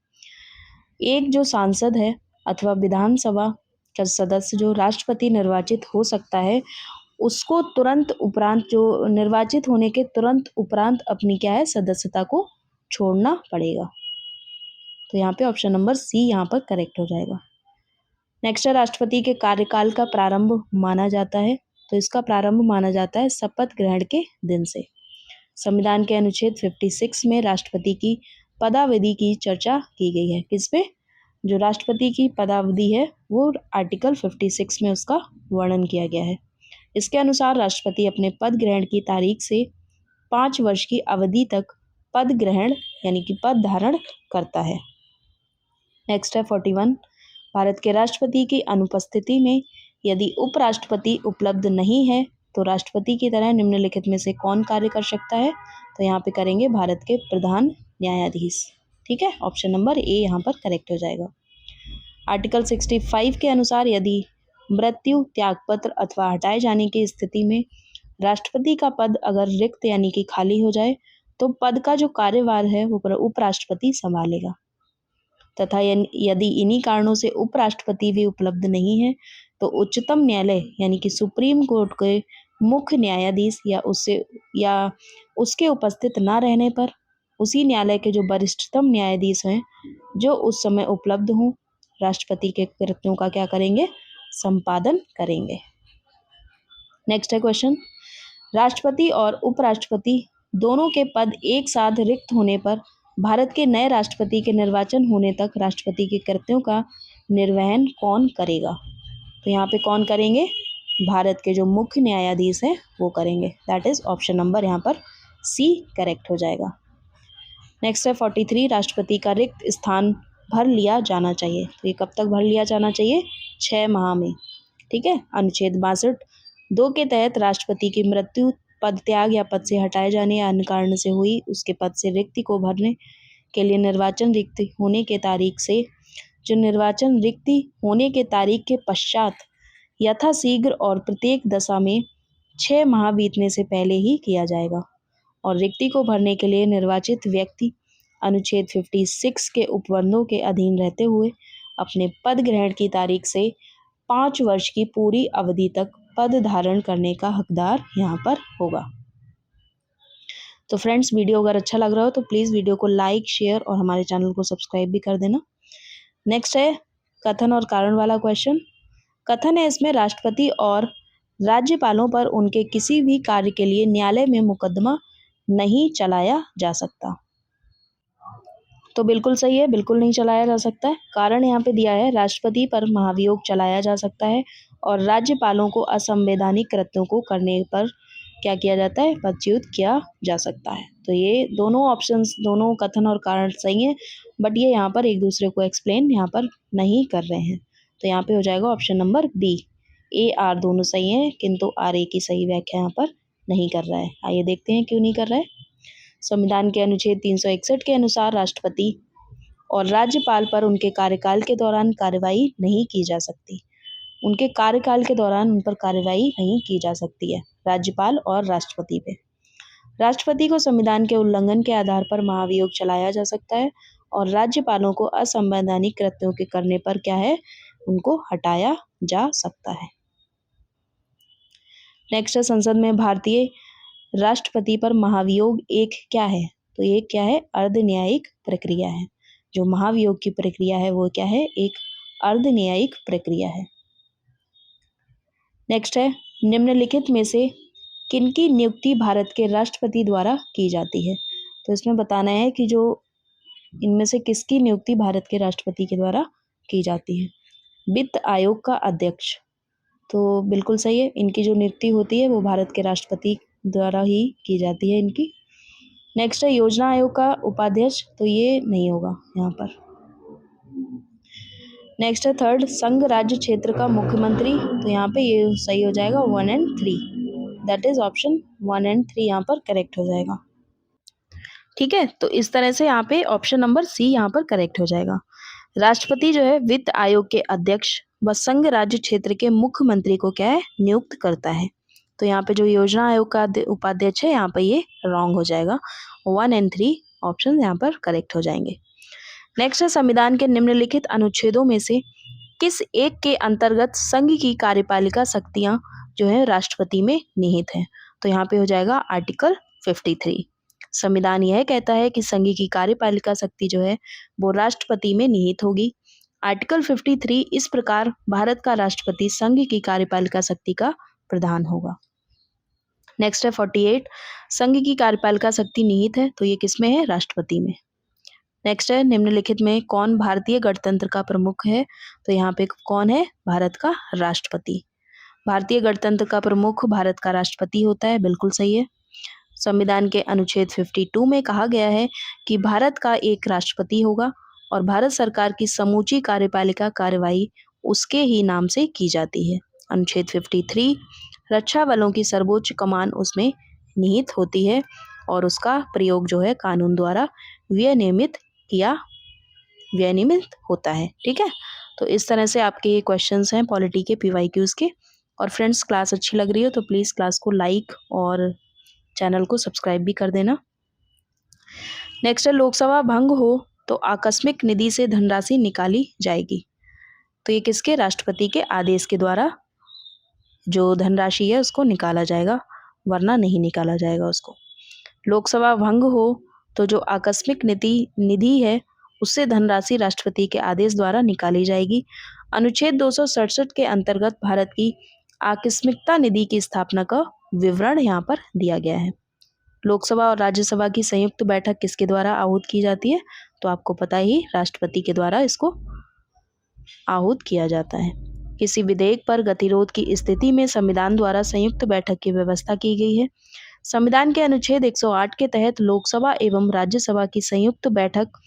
एक जो सांसद है अथवा विधानसभा का सदस्य जो राष्ट्रपति निर्वाचित हो सकता है उसको तुरंत उपरांत, जो निर्वाचित होने के तुरंत उपरांत अपनी क्या है, सदस्यता को छोड़ना पड़ेगा। तो यहाँ पे ऑप्शन नंबर सी यहाँ पर करेक्ट हो जाएगा। नेक्स्ट है राष्ट्रपति के कार्यकाल का प्रारंभ माना जाता है। तो इसका प्रारंभ माना जाता है शपथ ग्रहण के दिन से। संविधान के अनुच्छेद 56 में राष्ट्रपति की पदावधि की चर्चा की गई है। किस पे? जो राष्ट्रपति की पदावधि है वो आर्टिकल 56 में उसका वर्णन किया गया है। इसके अनुसार राष्ट्रपति अपने पद ग्रहण की तारीख से 5 वर्ष की अवधि तक पद ग्रहण यानी कि पद धारण करता है। नेक्स्ट है 41। भारत के राष्ट्रपति की अनुपस्थिति में यदि उपराष्ट्रपति उपलब्ध नहीं है तो राष्ट्रपति की तरह निम्नलिखित में से कौन कार्य कर सकता है। तो यहाँ पे करेंगे भारत के प्रधान न्यायाधीश, ठीक है। ऑप्शन नंबर ए यहाँ पर करेक्ट हो जाएगा। आर्टिकल 65 के अनुसार यदि मृत्यु, त्यागपत्र अथवा हटाए जाने की स्थिति में राष्ट्रपति का पद अगर रिक्त यानी कि खाली हो जाए तो पद का जो कार्यभार है वो उपराष्ट्रपति संभालेगा, तथा यदि इन्हीं कारणों से उपराष्ट्रपति भी उपलब्ध नहीं है तो उच्चतम न्यायालय यानी कि सुप्रीम कोर्ट के मुख्य न्यायाधीश या उसके उपस्थित न रहने पर उसी न्यायालय के जो वरिष्ठतम न्यायाधीश हैं जो उस समय उपलब्ध हों राष्ट्रपति के कृत्यों का क्या करेंगे, संपादन करेंगे। नेक्स्ट है क्वेश्चन, राष्ट्रपति और उपराष्ट्रपति दोनों के पद एक साथ रिक्त होने पर भारत के नए राष्ट्रपति के निर्वाचन होने तक राष्ट्रपति के कर्तव्यों का निर्वहन कौन करेगा? तो यहाँ पे कौन करेंगे? भारत के जो मुख्य न्यायाधीश हैं वो करेंगे। दैट इज ऑप्शन नंबर यहाँ पर सी करेक्ट हो जाएगा। नेक्स्ट है 43, राष्ट्रपति का रिक्त स्थान भर लिया जाना चाहिए। तो ये कब तक भर लिया जाना चाहिए? 6 माह में। ठीक है। अनुच्छेद 62 के तहत राष्ट्रपति की मृत्यु, पद त्याग या पद से हटाए जाने या अन्य कारण से हुई उसके पद से रिक्ति को भरने के लिए निर्वाचन रिक्ति होने के तारीख से जो निर्वाचन रिक्ति होने के तारीख के पश्चात यथाशीघ्र और प्रत्येक दशा में 6 माह बीतने से पहले ही किया जाएगा। और रिक्ति को भरने के लिए निर्वाचित व्यक्ति अनुच्छेद 56 के उपबंधों के अधीन रहते हुए अपने पद ग्रहण की तारीख से 5 वर्ष की पूरी अवधि तक पद धारण करने का हकदार यहाँ पर होगा। तो फ्रेंड्स, वीडियो अगर अच्छा लग रहा हो तो प्लीज़ वीडियो को लाइक, शेयर और हमारे चैनल को सब्सक्राइब भी कर देना। नेक्स्ट है कथन और कारण वाला क्वेश्चन। कथन है इसमें, राष्ट्रपति और राज्यपालों पर उनके किसी भी कार्य के लिए न्यायालय में मुकदमा नहीं चलाया जा सकता। तो बिल्कुल सही है, बिल्कुल नहीं चलाया जा सकता है। कारण यहाँ पे दिया है, राष्ट्रपति पर महाभियोग चलाया जा सकता है और राज्यपालों को असंवैधानिक कृत्यों को करने पर क्या किया जाता है? पदच्युत किया जा सकता है। तो ये दोनों ऑप्शंस, दोनों कथन और कारण सही हैं, बट ये यहाँ पर एक दूसरे को एक्सप्लेन यहाँ पर नहीं कर रहे हैं। तो यहाँ पे हो जाएगा option number B. A R दोनों सही हैं, किंतु आर ए की सही व्याख्या यहाँ पर नहीं कर रहा है। आइए देखते हैं क्यों नहीं कर रहा है। संविधान के अनुच्छेद 361 के अनुसार राष्ट्रपति और राज्यपाल पर उनके कार्यकाल के दौरान कार्रवाई नहीं की जा सकती। उनके कार्यकाल के दौरान उन पर कार्रवाई नहीं की जा सकती है, राज्यपाल और राष्ट्रपति पे। राष्ट्रपति को संविधान के उल्लंघन के आधार पर महाभियोग चलाया जा सकता है और राज्यपालों को असंवैधानिक कृत्यों के करने पर क्या है? उनको हटाया जा सकता है। नेक्स्ट है, संसद में भारतीय राष्ट्रपति पर महाभियोग एक क्या है? तो ये क्या है? अर्ध न्यायिक प्रक्रिया है। जो महाभियोग की प्रक्रिया है वो क्या है? एक अर्ध न्यायिक प्रक्रिया है। नेक्स्ट है, निम्नलिखित में से किनकी नियुक्ति भारत के राष्ट्रपति द्वारा की जाती है? तो इसमें बताना है कि जो इनमें से किसकी नियुक्ति भारत के राष्ट्रपति के द्वारा की जाती है। वित्त आयोग का अध्यक्ष, तो बिल्कुल सही है, इनकी जो नियुक्ति होती है वो भारत के राष्ट्रपति द्वारा ही की जाती है इनकी। नेक्स्ट है योजना आयोग का उपाध्यक्ष, तो ये नहीं होगा यहाँ पर। नेक्स्ट है थर्ड, संघ राज्य क्षेत्र का मुख्यमंत्री, तो यहाँ पे ये सही हो जाएगा 1 और 3। दैट इज ऑप्शन 1 और 3 यहाँ पर करेक्ट हो जाएगा। ठीक है, तो इस तरह से यहाँ पे ऑप्शन नंबर सी यहाँ पर करेक्ट हो जाएगा। राष्ट्रपति जो है वित्त आयोग के अध्यक्ष व संघ राज्य क्षेत्र के मुख्यमंत्री को क्या है? नियुक्त करता है। तो यहाँ पे जो योजना आयोग का उपाध्यक्ष है यहाँ पे ये रॉन्ग हो जाएगा। 1 और 3 ऑप्शन यहाँ पर करेक्ट हो जाएंगे। नेक्स्ट है, संविधान के निम्नलिखित अनुच्छेदों में से किस एक के अंतर्गत संघ की कार्यपालिका शक्तियां जो है राष्ट्रपति में निहित हैं? तो यहाँ पे हो जाएगा आर्टिकल 53। संविधान यह कहता है कि संघ की कार्यपालिका शक्ति जो है वो राष्ट्रपति में निहित होगी। आर्टिकल 53 इस प्रकार भारत का राष्ट्रपति संघ की कार्यपालिका शक्ति का प्रधान होगा। नेक्स्ट है 48, संघ की कार्यपालिका शक्ति निहित है, तो ये किसमें है? राष्ट्रपति में। नेक्स्ट है, निम्नलिखित में कौन भारतीय गणतंत्र का प्रमुख है? तो यहाँ पे कौन है? भारत का राष्ट्रपति। भारतीय गणतंत्र का प्रमुख भारत का राष्ट्रपति होता है, बिल्कुल सही है। संविधान के अनुच्छेद 52 में कहा गया है कि भारत का एक राष्ट्रपति होगा और भारत सरकार की समूची कार्यपालिका कार्रवाई उसके ही नाम से की जाती है। अनुच्छेद 53, रक्षा बलों की सर्वोच्च कमान उसमें निहित होती है और उसका प्रयोग जो है कानून द्वारा विनियमित होता है। ठीक है, तो इस तरह से आपके ये क्वेश्चंस हैं पॉलिटी के PYQs के। और फ्रेंड्स, क्लास अच्छी लग रही हो तो प्लीज़ क्लास को लाइक और चैनल को सब्सक्राइब भी कर देना। नेक्स्ट है, लोकसभा भंग हो तो आकस्मिक निधि से धनराशि निकाली जाएगी। तो ये किसके? राष्ट्रपति के आदेश के द्वारा जो धनराशि है उसको निकाला जाएगा, वरना नहीं निकाला जाएगा उसको। लोकसभा भंग हो तो जो आकस्मिक निधि है उससे धनराशि राष्ट्रपति के आदेश द्वारा निकाली जाएगी। अनुच्छेद 267 के अंतर्गत भारत की आकस्मिकता निधि की स्थापना का विवरण यहाँ पर दिया गया है। लोकसभा और राज्यसभा की संयुक्त बैठक किसके द्वारा आहूत की जाती है? तो आपको पता ही, राष्ट्रपति के द्वारा इसको आहूत किया जाता है। किसी विधेयक पर गतिरोध की स्थिति में संविधान द्वारा संयुक्त बैठक की व्यवस्था की गई है। संविधान के अनुच्छेद 108 के तहत लोकसभा एवं राज्यसभा की संयुक्त बैठक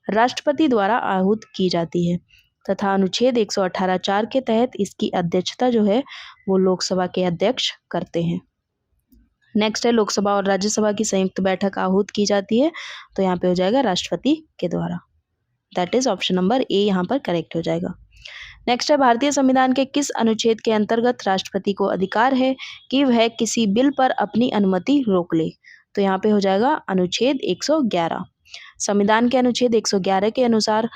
राष्ट्रपति द्वारा आहूत की जाती है तथा अनुच्छेद 118(4) के तहत इसकी अध्यक्षता जो है वो लोकसभा के अध्यक्ष करते हैं। नेक्स्ट है, लोकसभा और राज्यसभा की संयुक्त बैठक आहूत की जाती है, तो यहाँ पे हो जाएगा राष्ट्रपति के द्वारा। That is option number A यहाँ पर करेक्ट हो जाएगा। नेक्स्ट है, भारतीय संविधान के किस अनुच्छेद के अंतर्गत राष्ट्रपति को अधिकार है कि वह किसी बिल पर अपनी अनुमति रोक ले? तो यहाँ पे हो जाएगा अनुच्छेद 111। संविधान के अनुच्छेद 111 के अनुसार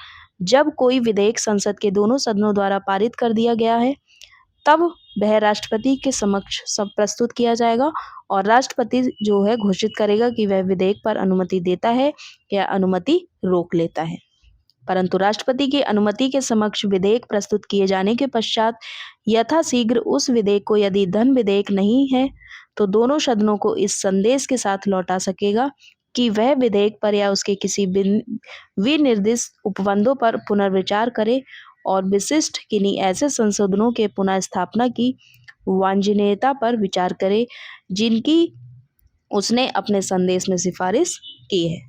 जब कोई विधेयक संसद के दोनों सदनों द्वारा पारित कर दिया गया है तब वह राष्ट्रपति के समक्ष सब प्रस्तुत किया जाएगा और राष्ट्रपति जो है घोषित करेगा कि वह विधेयक पर अनुमति देता है या अनुमति रोक लेता है। परंतु राष्ट्रपति की अनुमति के समक्ष विधेयक प्रस्तुत किए जाने के पश्चात यथाशीघ्र उस विधेयक को यदि धन विधेयक नहीं है तो दोनों सदनों को इस संदेश के साथ लौटा सकेगा कि वह विधेयक पर या उसके किसी विनिर्दिष्ट उपबंधों पर पुनर्विचार करे और विशिष्ट किन्हीं ऐसे संशोधनों के पुनः स्थापना की वांछनीयता पर विचार करे जिनकी उसने अपने संदेश में सिफारिश की है।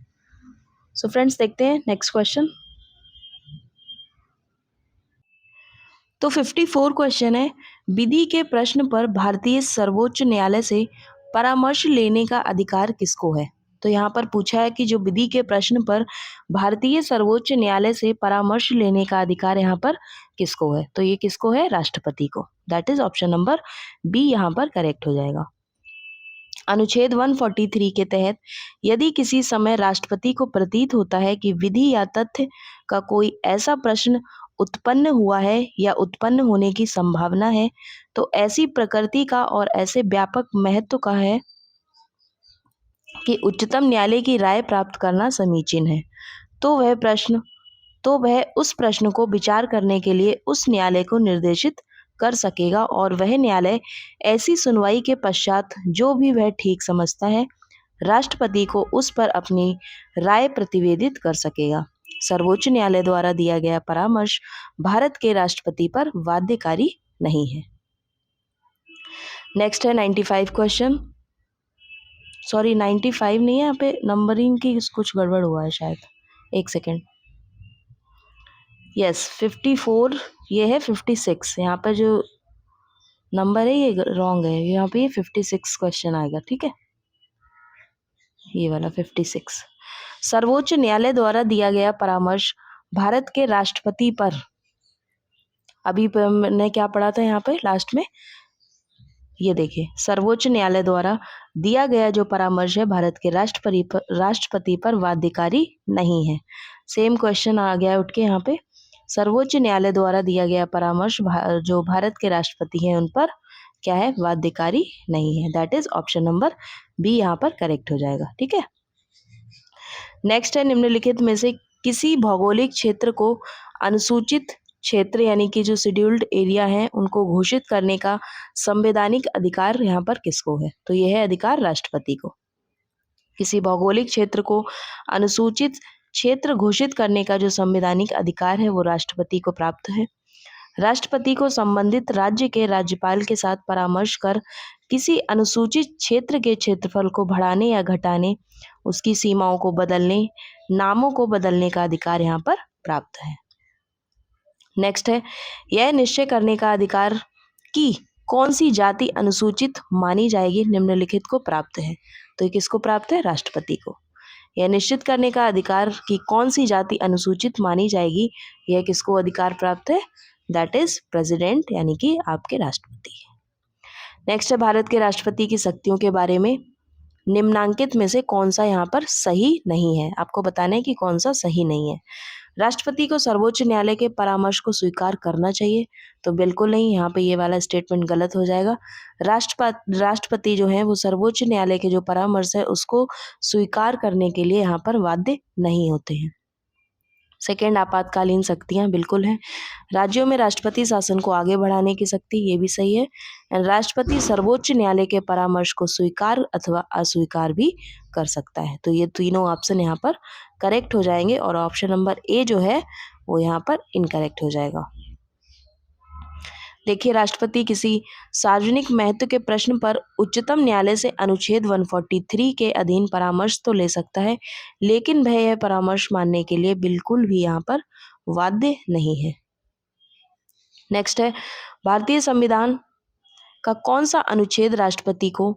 सो फ्रेंड्स, देखते हैं नेक्स्ट क्वेश्चन। तो 54 क्वेश्चन है, विधि के प्रश्न पर भारतीय सर्वोच्च न्यायालय से परामर्श लेने का अधिकार किसको है? तो यहाँ पर पूछा है कि जो विधि के प्रश्न पर भारतीय सर्वोच्च न्यायालय से परामर्श लेने का अधिकार यहाँ पर किसको है? तो ये किसको है? राष्ट्रपति को। That is option number B यहाँ पर करेक्ट हो जाएगा। अनुच्छेद 143 के तहत यदि किसी समय राष्ट्रपति को प्रतीत होता है कि विधि या तथ्य का कोई ऐसा प्रश्न उत्पन्न हुआ है या उत्पन्न होने की संभावना है तो ऐसी प्रकृति का और ऐसे व्यापक महत्व का है कि उच्चतम न्यायालय की राय प्राप्त करना समीचीन है, तो वह उस प्रश्न को विचार करने के लिए उस न्यायालय को निर्देशित कर सकेगा और वह न्यायालय ऐसी सुनवाई के पश्चात जो भी वह ठीक समझता है राष्ट्रपति को उस पर अपनी राय प्रतिवेदित कर सकेगा। सर्वोच्च न्यायालय द्वारा दिया गया परामर्श भारत के राष्ट्रपति पर बाध्यकारी नहीं है। नेक्स्ट है 95 क्वेश्चन। सॉरी 95 नहीं है, यहाँ पे नंबरिंग की कुछ गड़बड़ हुआ है शायद, एक सेकेंड। यस 54, ये है 56। यहाँ पर जो नंबर है ये रॉन्ग है, यहाँ पे ये 56 क्वेश्चन आएगा। ठीक है, ये वाला 56। सर्वोच्च न्यायालय द्वारा दिया गया परामर्श भारत के राष्ट्रपति पर, अभी मैंने क्या पढ़ा था यहाँ पे लास्ट में, ये देखिए, सर्वोच्च न्यायालय द्वारा दिया गया जो परामर्श है भारत के राष्ट्रपति पर बाध्यकारी नहीं है। सेम क्वेश्चन आ गया उठ के यहाँ पे, सर्वोच्च न्यायालय द्वारा दिया गया परामर्श जो भारत के राष्ट्रपति हैं उन पर क्या है? बाध्यकारी नहीं है। That is option number B यहाँ पर करेक्ट हो जाएगा। ठीक है, नेक्स्ट है, निम्नलिखित में से किसी भौगोलिक क्षेत्र को अनुसूचित क्षेत्र यानी कि जो शेड्यूल्ड एरिया है उनको घोषित करने का संवैधानिक अधिकार यहाँ पर किसको है? तो यह है अधिकार राष्ट्रपति को। किसी भौगोलिक क्षेत्र को अनुसूचित क्षेत्र घोषित करने का जो संवैधानिक अधिकार है वो राष्ट्रपति को प्राप्त है। राष्ट्रपति को संबंधित राज्य के राज्यपाल के साथ परामर्श कर किसी अनुसूचित क्षेत्र के क्षेत्रफल को बढ़ाने या घटाने, उसकी सीमाओं को बदलने, नामों को बदलने का अधिकार यहाँ पर प्राप्त है। नेक्स्ट है, यह निश्चय करने का अधिकार कि कौन सी जाति अनुसूचित मानी जाएगी निम्नलिखित को प्राप्त है। तो ये किसको प्राप्त है? राष्ट्रपति को। यह निश्चित करने का अधिकार कि कौन सी जाति अनुसूचित मानी जाएगी, यह किसको अधिकार प्राप्त है? दैट इज प्रेसिडेंट यानी कि आपके राष्ट्रपति। नेक्स्ट है, भारत के राष्ट्रपति की शक्तियों के बारे में निम्नांकित में से कौन सा यहाँ पर सही नहीं है? आपको बताना है कि कौन सा सही नहीं है। राष्ट्रपति को सर्वोच्च न्यायालय के परामर्श को स्वीकार करना चाहिए, तो बिल्कुल नहीं, यहाँ पे ये वाला स्टेटमेंट गलत हो जाएगा। राष्ट्रपति जो है वो सर्वोच्च न्यायालय के जो परामर्श है उसको स्वीकार करने के लिए यहाँ पर बाध्य नहीं होते हैं। सेकेंड, आपातकालीन शक्तियाँ बिल्कुल हैं। राज्यों में राष्ट्रपति शासन को आगे बढ़ाने की शक्ति, ये भी सही है। एंड राष्ट्रपति सर्वोच्च न्यायालय के परामर्श को स्वीकार अथवा अस्वीकार भी कर सकता है। तो ये तीनों ऑप्शन यहाँ पर करेक्ट हो जाएंगे और ऑप्शन नंबर ए जो है वो यहाँ पर इनकरेक्ट हो जाएगा। देखिए, राष्ट्रपति किसी सार्वजनिक महत्व के प्रश्न पर उच्चतम न्यायालय से अनुच्छेद 143 के अधीन परामर्श तो ले सकता है, लेकिन वह यह परामर्श मानने के लिए बिल्कुल भी यहाँ पर बाध्य नहीं है। नेक्स्ट है, भारतीय संविधान का कौन सा अनुच्छेद राष्ट्रपति को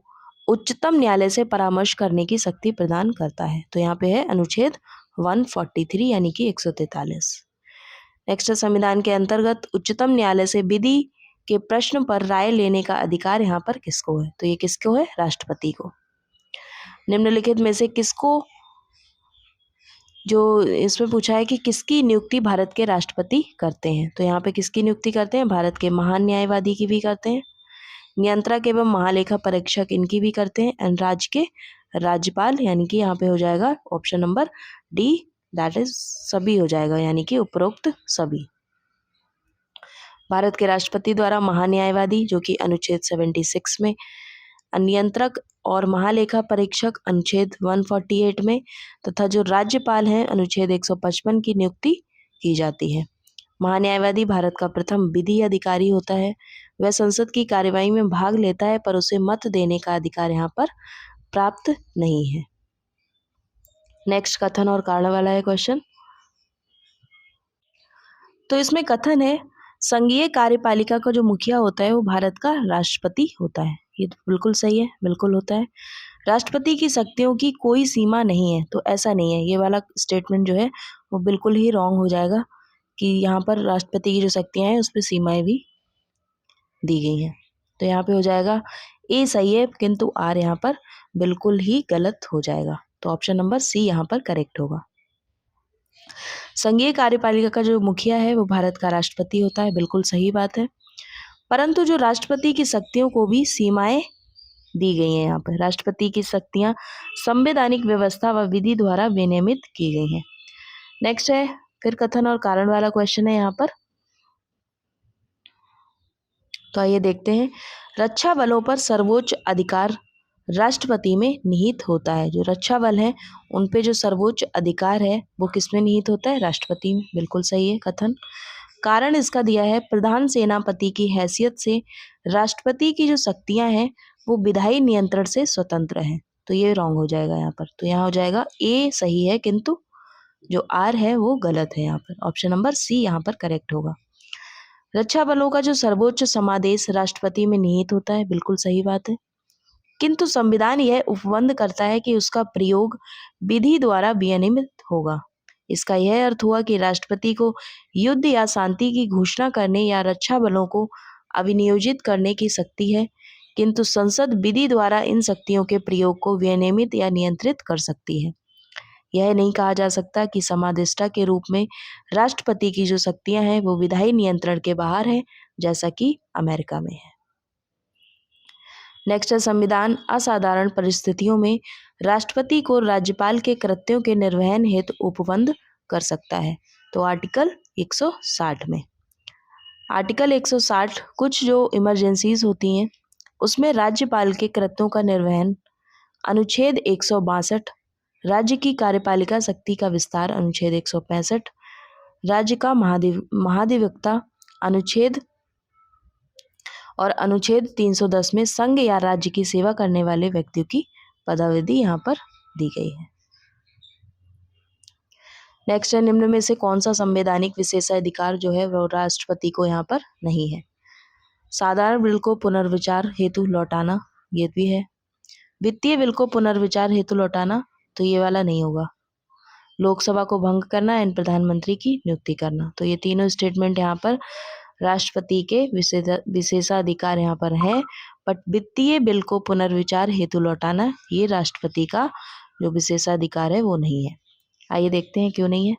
उच्चतम न्यायालय से परामर्श करने की शक्ति प्रदान करता है? तो यहाँ पे है अनुच्छेद 143 यानी कि 143। नेक्स्ट है, संविधान के अंतर्गत उच्चतम न्यायालय से विधि के प्रश्न पर राय लेने का अधिकार यहाँ पर किसको है? तो ये किसको है? राष्ट्रपति को। निम्नलिखित में से किसको, जो इसमें पूछा है कि किसकी नियुक्ति भारत के राष्ट्रपति करते हैं, तो यहाँ पे किसकी नियुक्ति करते हैं? भारत के महान न्यायवादी की भी करते हैं, नियंत्रक एवं महालेखा परीक्षक इनकी भी करते हैं, एंड राज्य के राज्यपाल यानी कि यहाँ पे हो जाएगा option number D, that is सभी हो जाएगा, यानी कि उपरोक्त सभी। भारत के राष्ट्रपति द्वारा महान्यायवादी जो कि अनुच्छेद 76 में, नियंत्रक और महालेखा परीक्षक अनुच्छेद 148 में, तथा जो राज्यपाल हैं अनुच्छेद 155 की नियुक्ति की जाती है। महान्यायवादी भारत का प्रथम विधि अधिकारी होता है। वह संसद की कार्यवाही में भाग लेता है पर उसे मत देने का अधिकार यहाँ पर प्राप्त नहीं है। नेक्स्ट कथन और कारण वाला है क्वेश्चन। तो इसमें कथन है, संघीय कार्यपालिका का जो मुखिया होता है वो भारत का राष्ट्रपति होता है। ये तो बिल्कुल सही है, बिल्कुल होता है। राष्ट्रपति की शक्तियों की कोई सीमा नहीं है, तो ऐसा नहीं है, ये वाला स्टेटमेंट जो है वो बिल्कुल ही रॉन्ग हो जाएगा कि यहाँ पर राष्ट्रपति की जो शक्तियाँ हैं उस पर सीमाएं भी दी गई हैं। तो यहाँ पे हो जाएगा ए सही है, किंतु आर यहाँ पर बिल्कुल ही गलत हो जाएगा। तो ऑप्शन नंबर सी यहाँ पर करेक्ट होगा। संघीय कार्यपालिका का जो मुखिया है वो भारत का राष्ट्रपति होता है, बिल्कुल सही बात है। परंतु जो राष्ट्रपति की शक्तियों को भी सीमाएं दी गई हैं। यहाँ पर राष्ट्रपति की शक्तियां संवैधानिक व्यवस्था व विधि द्वारा विनियमित की गई हैं। नेक्स्ट है, फिर कथन और कारण वाला क्वेश्चन है यहाँ पर। तो आइए देखते हैं, रक्षा बलों पर सर्वोच्च अधिकार राष्ट्रपति में निहित होता है। जो रक्षा बल है उन पे जो सर्वोच्च अधिकार है वो किसमें निहित होता है? राष्ट्रपति में। बिल्कुल सही है कथन। कारण इसका दिया है, प्रधान सेनापति की हैसियत से राष्ट्रपति की जो शक्तियां हैं वो विधायी नियंत्रण से स्वतंत्र हैं। तो ये रॉन्ग हो जाएगा यहाँ पर। तो यहाँ हो जाएगा ए सही है, किंतु जो आर है वो गलत है। यहाँ पर ऑप्शन नंबर सी यहाँ पर करेक्ट होगा। रक्षा बलों का जो सर्वोच्च समादेश राष्ट्रपति में निहित होता है, बिल्कुल सही बात है, किंतु संविधान यह उपबंध करता है कि उसका प्रयोग विधि द्वारा विनियमित होगा। इसका यह अर्थ हुआ कि राष्ट्रपति को युद्ध या शांति की घोषणा करने या रक्षा बलों को अभिनियोजित करने की शक्ति है, किंतु संसद विधि द्वारा इन शक्तियों के प्रयोग को विनियमित या नियंत्रित कर सकती है। यह नहीं कहा जा सकता कि समादेष्टा के रूप में राष्ट्रपति की जो शक्तियां हैं वो विधायी नियंत्रण के बाहर है, जैसा कि अमेरिका में है। नेक्स्ट है, संविधान असाधारण परिस्थितियों में राष्ट्रपति को राज्यपाल के कृत्यों के निर्वहन हेतु उपबंध कर सकता है। तो आर्टिकल 160 में, आर्टिकल 160 कुछ जो इमरजेंसीज होती हैं उसमें राज्यपाल के कृत्यों का निर्वहन, अनुच्छेद 162 राज्य की कार्यपालिका शक्ति का विस्तार, अनुच्छेद 165 राज्य का महाधिवक्ता अनुच्छेद और अनुच्छेद 310 में संघ या राज्य की सेवा करने वाले व्यक्तियों की पदावधि यहाँ पर दी गई है। नेक्स्ट है, निम्न में से कौन सा संवैधानिक विशेषाधिकार जो है वो राष्ट्रपति को यहाँ पर नहीं है? साधारण बिल को पुनर्विचार हेतु लौटाना, ये भी है। वित्तीय बिल को पुनर्विचार हेतु लौटाना, तो ये वाला नहीं होगा। लोकसभा को भंग करना एंड प्रधानमंत्री की नियुक्ति करना, तो ये तीनों स्टेटमेंट यहाँ पर राष्ट्रपति के विशेषाधिकार यहाँ पर है। बट वित्तीय बिल को पुनर्विचार हेतु लौटाना ये राष्ट्रपति का जो विशेषाधिकार है वो नहीं है। आइए देखते हैं क्यों नहीं है।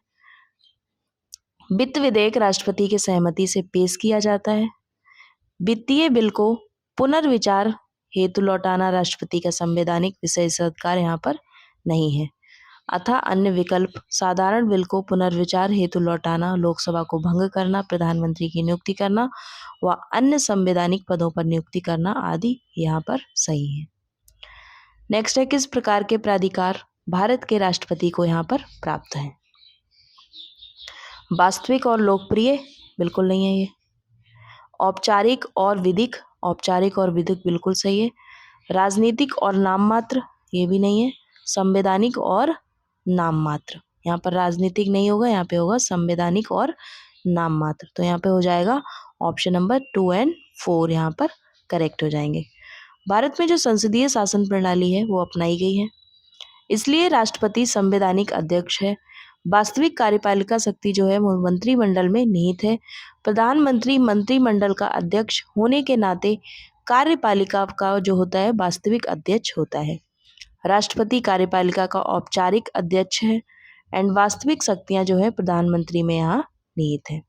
वित्त विधेयक राष्ट्रपति की सहमति से पेश किया जाता है। वित्तीय बिल को पुनर्विचार हेतु लौटाना राष्ट्रपति का संवैधानिक विशेषाधिकार यहाँ पर नहीं है। अथवा अन्य विकल्प साधारण बिल को पुनर्विचार हेतु लौटाना, लोकसभा को भंग करना, प्रधानमंत्री की नियुक्ति करना व अन्य संवैधानिक पदों पर नियुक्ति करना आदि यहाँ पर सही है। नेक्स्ट है, किस प्रकार के प्राधिकार भारत के राष्ट्रपति को यहाँ पर प्राप्त हैं? वास्तविक और लोकप्रिय, बिल्कुल नहीं है ये। औपचारिक और विधिक, औपचारिक और विधिक बिल्कुल सही है। राजनीतिक और नाममात्र, ये भी नहीं है। संवैधानिक और नाममात्र, यहाँ पर राजनीतिक नहीं होगा, यहाँ पे होगा संवैधानिक और नाममात्र। तो यहाँ पे हो जाएगा ऑप्शन नंबर 2 और 4 यहाँ पर करेक्ट हो जाएंगे। भारत में जो संसदीय शासन प्रणाली है वो अपनाई गई है, इसलिए राष्ट्रपति संवैधानिक अध्यक्ष है। वास्तविक कार्यपालिका शक्ति जो है वो मंत्रिमंडल में निहित है। प्रधानमंत्री मंत्रिमंडल का अध्यक्ष होने के नाते कार्यपालिका का जो होता है वास्तविक अध्यक्ष होता है। राष्ट्रपति कार्यपालिका का औपचारिक अध्यक्ष है एंड वास्तविक शक्तियां जो है प्रधानमंत्री में यहाँ निहित है।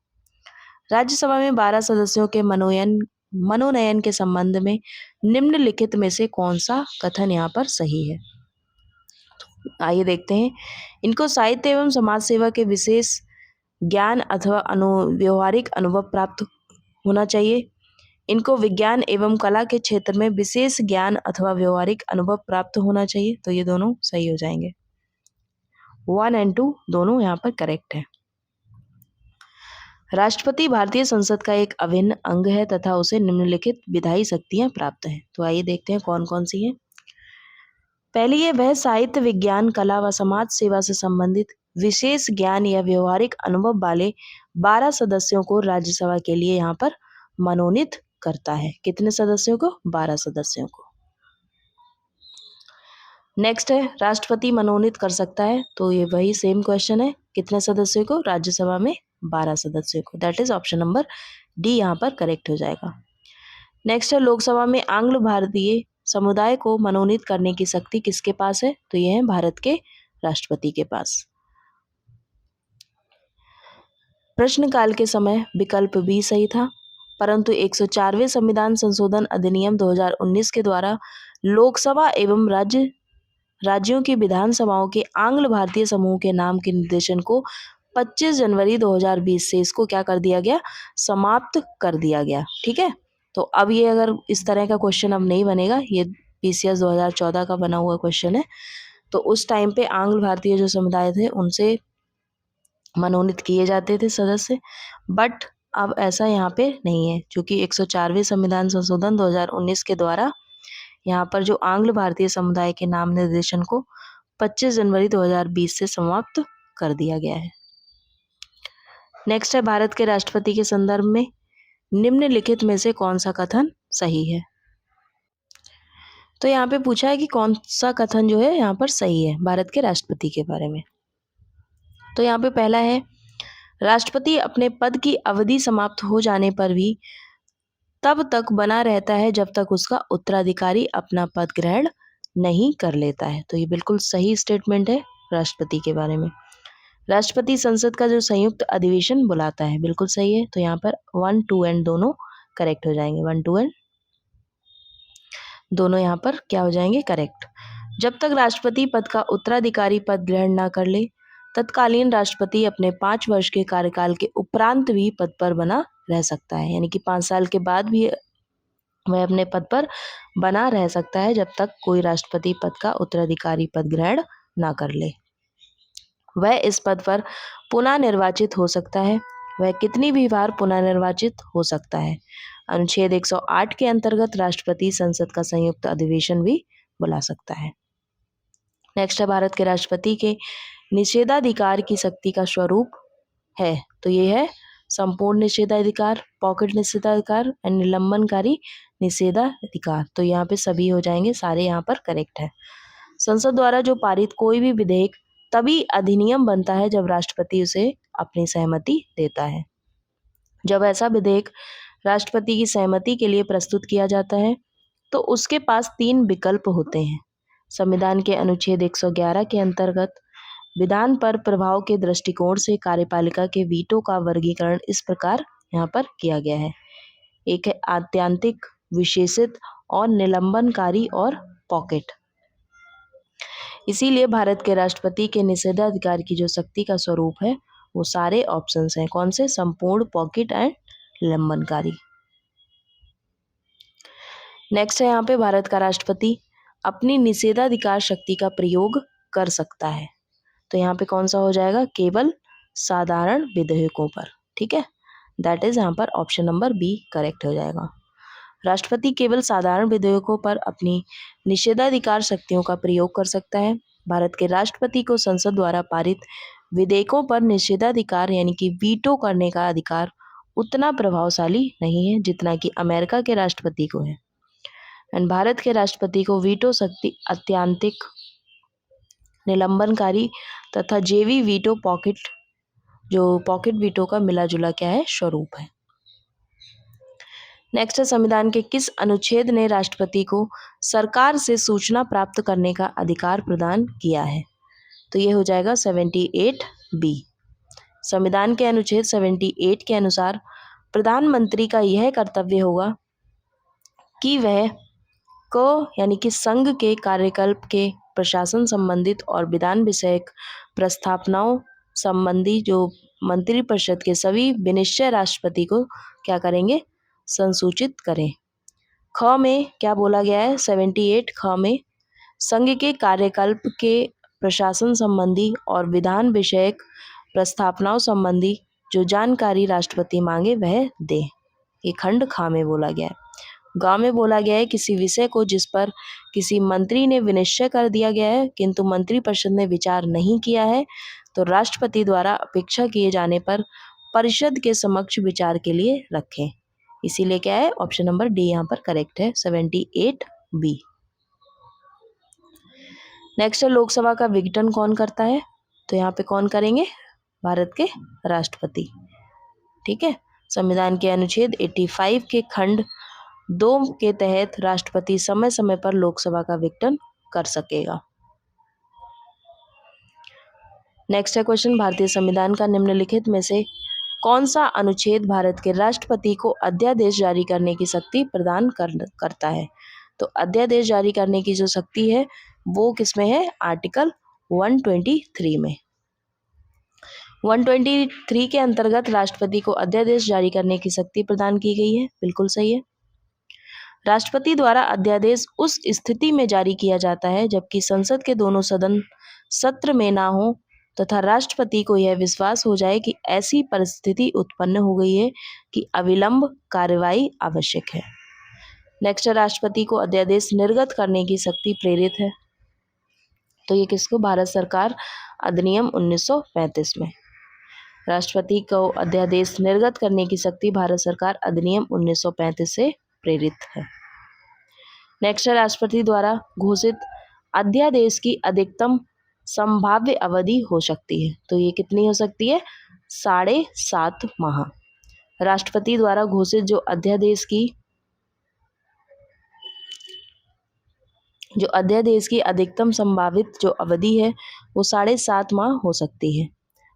राज्यसभा में 12 सदस्यों के मनोनयन के संबंध में निम्नलिखित में से कौन सा कथन यहाँ पर सही है? आइए देखते हैं। इनको साहित्य एवं समाज सेवा के विशेष ज्ञान अथवा व्यवहारिक अनुभव प्राप्त होना चाहिए। इनको विज्ञान एवं कला के क्षेत्र में विशेष ज्ञान अथवा व्यवहारिक अनुभव प्राप्त होना चाहिए। तो ये दोनों सही हो जाएंगे। 1 और 2 दोनों यहाँ पर करेक्ट है। राष्ट्रपति भारतीय संसद का एक अभिन्न अंग है तथा उसे निम्नलिखित विधायी शक्तियां प्राप्त हैं। तो आइए देखते हैं कौन कौन सी हैं। पहली है, वह साहित्य, विज्ञान, कला व समाज सेवा से संबंधित विशेष ज्ञान या व्यवहारिक अनुभव वाले 12 सदस्यों को राज्यसभा के लिए यहाँ पर मनोनीत करता है। कितने सदस्यों को? 12 सदस्यों को। नेक्स्ट है, राष्ट्रपति मनोनीत कर सकता है। तो ये वही सेम क्वेश्चन है, कितने सदस्यों को? राज्यसभा में 12 सदस्यों को। That is option number D यहाँ पर करेक्ट हो जाएगा। नेक्स्ट है, लोकसभा में आंग्ल भारतीय समुदाय को मनोनीत करने की शक्ति किसके पास है? तो ये है भारत के राष्ट्रपति के पास। प्रश्नकाल के समय विकल्प बी सही था, परंतु 104वें संविधान संशोधन अधिनियम 2019 के द्वारा लोकसभा एवं राज्यों की विधानसभाओं के आंग्ल भारतीय समूह के नाम के निर्देशन को 25 जनवरी 2020 से इसको क्या कर दिया गया? समाप्त कर दिया गया। ठीक है, तो अब ये अगर इस तरह का क्वेश्चन अब नहीं बनेगा, ये पीसीएस 2014 का बना हुआ क्वेश्चन है। तो उस टाइम पे आंग्ल भारतीय जो समुदाय थे उनसे मनोनीत किए जाते थे सदस्य, बट अब ऐसा यहाँ पे नहीं है, क्योंकि 104वें संविधान संशोधन 2019 के द्वारा यहाँ पर जो आंग्ल भारतीय समुदाय के नाम निर्देशन को 25 जनवरी 2020 से समाप्त कर दिया गया है। नेक्स्ट है, भारत के राष्ट्रपति के संदर्भ में निम्नलिखित में से कौन सा कथन सही है? तो यहाँ पे पूछा है कि कौन सा कथन जो है यहाँ पर सही है भारत के राष्ट्रपति के बारे में। तो यहाँ पे पहला है, राष्ट्रपति अपने पद की अवधि समाप्त हो जाने पर भी तब तक बना रहता है जब तक उसका उत्तराधिकारी अपना पद ग्रहण नहीं कर लेता है। तो ये बिल्कुल सही स्टेटमेंट है राष्ट्रपति के बारे में। राष्ट्रपति संसद का जो संयुक्त अधिवेशन बुलाता है, बिल्कुल सही है। तो यहाँ पर 1, 2 एंड दोनों करेक्ट हो जाएंगे। 1, 2 एंड दोनों यहाँ पर क्या हो जाएंगे? करेक्ट। जब तक राष्ट्रपति पद का उत्तराधिकारी पद ग्रहण ना कर ले, तत्कालीन राष्ट्रपति अपने 5 वर्ष के कार्यकाल के उपरांत भी पद पर बना रह सकता है, यानी कि 5 साल के बाद भी वह अपने पद पर बना रह सकता है जब तक कोई राष्ट्रपति पद का उत्तराधिकारी पद ग्रहण ना कर ले। वह इस पद पर पुनः निर्वाचित हो सकता है। वह कितनी भी बार पुनः निर्वाचित हो सकता है? अनुच्छेद 108 के अंतर्गत राष्ट्रपति संसद का संयुक्त अधिवेशन भी बुला सकता है। नेक्स्ट है, भारत के राष्ट्रपति के निषेधाधिकार की शक्ति का स्वरूप है। तो ये है संपूर्ण निषेधाधिकार, पॉकेट निषेधाधिकार एंड निलंबनकारी निषेधाधिकार। तो यहाँ पे सभी हो जाएंगे, सारे यहाँ पर करेक्ट है। संसद द्वारा जो पारित कोई भी विधेयक तभी अधिनियम बनता है जब राष्ट्रपति उसे अपनी सहमति देता है। जब ऐसा विधेयक राष्ट्रपति की सहमति के लिए प्रस्तुत किया जाता है तो उसके पास 3 विकल्प होते हैं। संविधान के अनुच्छेद 111 के अंतर्गत विधान पर प्रभाव के दृष्टिकोण से कार्यपालिका के वीटो का वर्गीकरण इस प्रकार यहाँ पर किया गया है। एक है आत्यांतिक, विशेषित और निलंबनकारी और पॉकेट। इसीलिए भारत के राष्ट्रपति के निषेधाधिकार की जो शक्ति का स्वरूप है वो सारे ऑप्शंस हैं। कौन से? संपूर्ण, पॉकेट एंड निलंबनकारी। नेक्स्ट है यहाँ पे भारत का राष्ट्रपति अपनी निषेधाधिकार शक्ति का प्रयोग कर सकता है। तो यहाँ पे कौन सा हो जाएगा? केवल साधारण विधेयकों पर। ठीक है, दैट इज यहाँ पर ऑप्शन नंबर बी करेक्ट हो जाएगा। राष्ट्रपति केवल साधारण विधेयकों पर अपनी निषेधाधिकार शक्तियों का प्रयोग कर सकता है। भारत के राष्ट्रपति को संसद द्वारा पारित विधेयकों पर निषेधाधिकार यानी कि वीटो करने का अधिकार उतना प्रभावशाली नहीं है जितना कि अमेरिका के राष्ट्रपति को है। एंड भारत के राष्ट्रपति को वीटो शक्ति अत्यंतिक, निलंबनकारी तथा जेवी वीटो पॉकेट, जो पॉकेट वीटो का मिला जुला क्या है? स्वरूप है। नेक्स्ट है संविधान के किस अनुच्छेद ने राष्ट्रपति को सरकार से सूचना प्राप्त करने का अधिकार प्रदान किया है? तो ये हो जाएगा 78B। संविधान के अनुच्छेद 78 के अनुसार प्रधानमंत्री का यह कर्तव्य होगा कि वह यानी कि संघ के कार्यकल्प के प्रशासन संबंधित और विधान विषयक प्रस्तावनाओं संबंधी जो मंत्रिपरिषद के सभी विनिश्चय राष्ट्रपति को क्या करेंगे? संसूचित करें। ख में क्या बोला गया है? 78 ख में संघ के कार्यकल्प के प्रशासन संबंधी और विधान विषयक प्रस्तावनाओं संबंधी जो जानकारी राष्ट्रपति मांगे वह दे। ये खंड ख में बोला गया है। ग में बोला गया है किसी विषय को जिस पर किसी मंत्री ने विनिश्चय कर दिया गया है किंतु मंत्रिपरिषद ने विचार नहीं किया है तो राष्ट्रपति द्वारा अपेक्षा किए जाने पर परिषद के समक्ष विचार के लिए रखें। इसीलिए क्या है? ऑप्शन नंबर डी यहाँ पर करेक्ट है, 78B। नेक्स्ट है लोकसभा का विघटन कौन करता है? तो यहाँ पे कौन करेंगे? भारत के राष्ट्रपति। ठीक है, संविधान के अनुच्छेद 85 के खंड 2 के तहत राष्ट्रपति समय समय पर लोकसभा का विघटन कर सकेगा। नेक्स्ट है क्वेश्चन, भारतीय संविधान का निम्नलिखित में से कौन सा अनुच्छेद भारत के राष्ट्रपति को अध्यादेश जारी करने की शक्ति प्रदान करता है? तो अध्यादेश जारी करने की जो शक्ति है वो किसमें है? आर्टिकल 123 में। 123 के अंतर्गत राष्ट्रपति को अध्यादेश जारी करने की शक्ति प्रदान की गई है। बिल्कुल सही है। राष्ट्रपति द्वारा अध्यादेश उस स्थिति में जारी किया जाता है जबकि संसद के दोनों सदन सत्र में ना हो तथा राष्ट्रपति को यह विश्वास हो जाए कि ऐसी परिस्थिति उत्पन्न हो गई है कि अविलंब कार्यवाही आवश्यक है। नेक्स्ट, राष्ट्रपति को अध्यादेश निर्गत करने की शक्ति प्रेरित है। तो ये किसको? भारत सरकार अधिनियम 1935 में। राष्ट्रपति को अध्यादेश निर्गत करने की शक्ति भारत सरकार अधिनियम 1935 से प्रेरित है। नेक्स्ट, राष्ट्रपति द्वारा घोषित अध्यादेश की अधिकतम संभाव्य अवधि हो सकती है। तो ये कितनी हो सकती है? 7.5 माह। राष्ट्रपति द्वारा घोषित जो अध्यादेश की अधिकतम संभावित जो अवधि है वो 7.5 माह हो सकती है।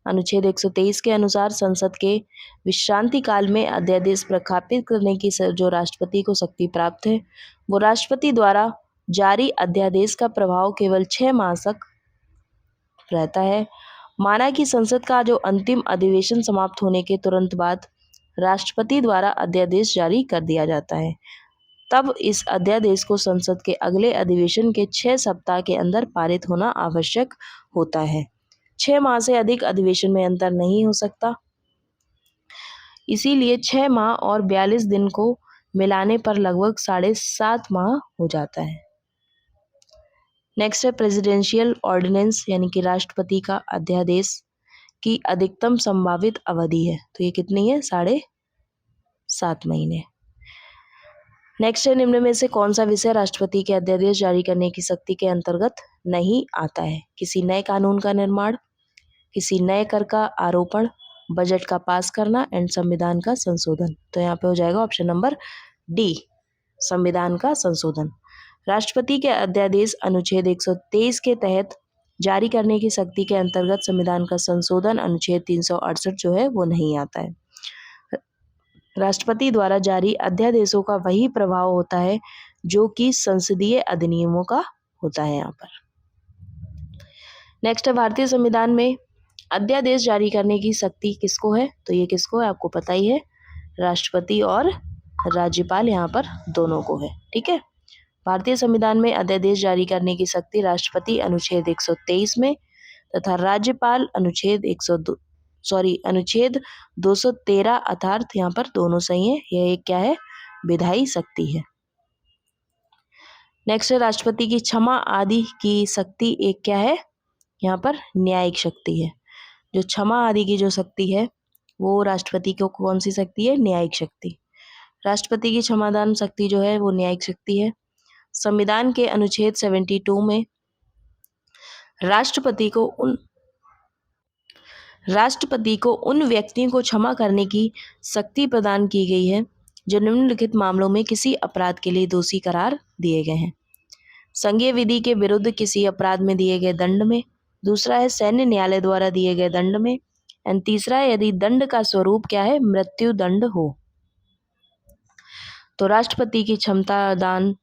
अनुच्छेद 123 के अनुसार संसद के विश्रांति काल में अध्यादेश प्रख्यापित करने की जो राष्ट्रपति को शक्ति प्राप्त है वो राष्ट्रपति द्वारा जारी अध्यादेश का प्रभाव केवल 6 माह तक रहता है। माना कि संसद का जो अंतिम अधिवेशन समाप्त होने के तुरंत बाद राष्ट्रपति द्वारा अध्यादेश जारी कर दिया जाता है, तब इस अध्यादेश को संसद के अगले अधिवेशन के 6 सप्ताह के अंदर पारित होना आवश्यक होता है। 6 माह से अधिक अधिवेशन में अंतर नहीं हो सकता, इसीलिए 6 माह और 42 दिन को मिलाने पर लगभग 7.5 माह हो जाता है। नेक्स्ट है प्रेसिडेंशियल ऑर्डिनेंस यानी कि राष्ट्रपति का अध्यादेश की अधिकतम संभावित अवधि है। तो ये कितनी है? 7.5 महीने। नेक्स्ट है निम्न में से कौन सा विषय राष्ट्रपति के अध्यादेश जारी करने की शक्ति के अंतर्गत नहीं आता है? किसी नए कानून का निर्माण, किसी नए कर का आरोपण, बजट का पास करना एंड संविधान का संशोधन। तो यहाँ पे हो जाएगा ऑप्शन नंबर डी, संविधान का संशोधन। राष्ट्रपति के अध्यादेश अनुच्छेद 123 के तहत जारी करने की शक्ति के अंतर्गत संविधान का संशोधन अनुच्छेद 368 जो है वो नहीं आता है। राष्ट्रपति द्वारा जारी अध्यादेशों का वही प्रभाव होता है जो कि संसदीय अधिनियमों का होता है यहाँ पर। नेक्स्ट है भारतीय संविधान में अध्यादेश जारी करने की शक्ति किसको है? तो ये किसको है आपको पता ही है, राष्ट्रपति और राज्यपाल यहाँ पर दोनों को है। ठीक है, भारतीय संविधान में अध्यादेश जारी करने की शक्ति राष्ट्रपति अनुच्छेद 123 में तथा राज्यपाल अनुच्छेद 213 अर्थात यहाँ पर दोनों सही है। यह एक क्या है, विधायी शक्ति है। नेक्स्ट है राष्ट्रपति की क्षमा आदि की शक्ति एक क्या है, यहाँ पर न्यायिक शक्ति है। जो क्षमा आदि की जो शक्ति है वो राष्ट्रपति को कौन सी शक्ति है, न्यायिक शक्ति। राष्ट्रपति की क्षमादान शक्ति जो है वो न्यायिक शक्ति है। संविधान के अनुच्छेद 72 में राष्ट्रपति को उन व्यक्तियों को क्षमा करने की शक्ति प्रदान की गई है जो निम्नलिखित मामलों में किसी अपराध के लिए दोषी करार दिए गए हैं। संघीय विधि के विरुद्ध किसी अपराध में दिए गए दंड में, दूसरा है सैन्य न्यायालय द्वारा दिए गए दंड में, एंड तीसरा है यदि दंड का स्वरूप क्या है, मृत्यु दंड हो। तो राष्ट्रपति की क्षमादान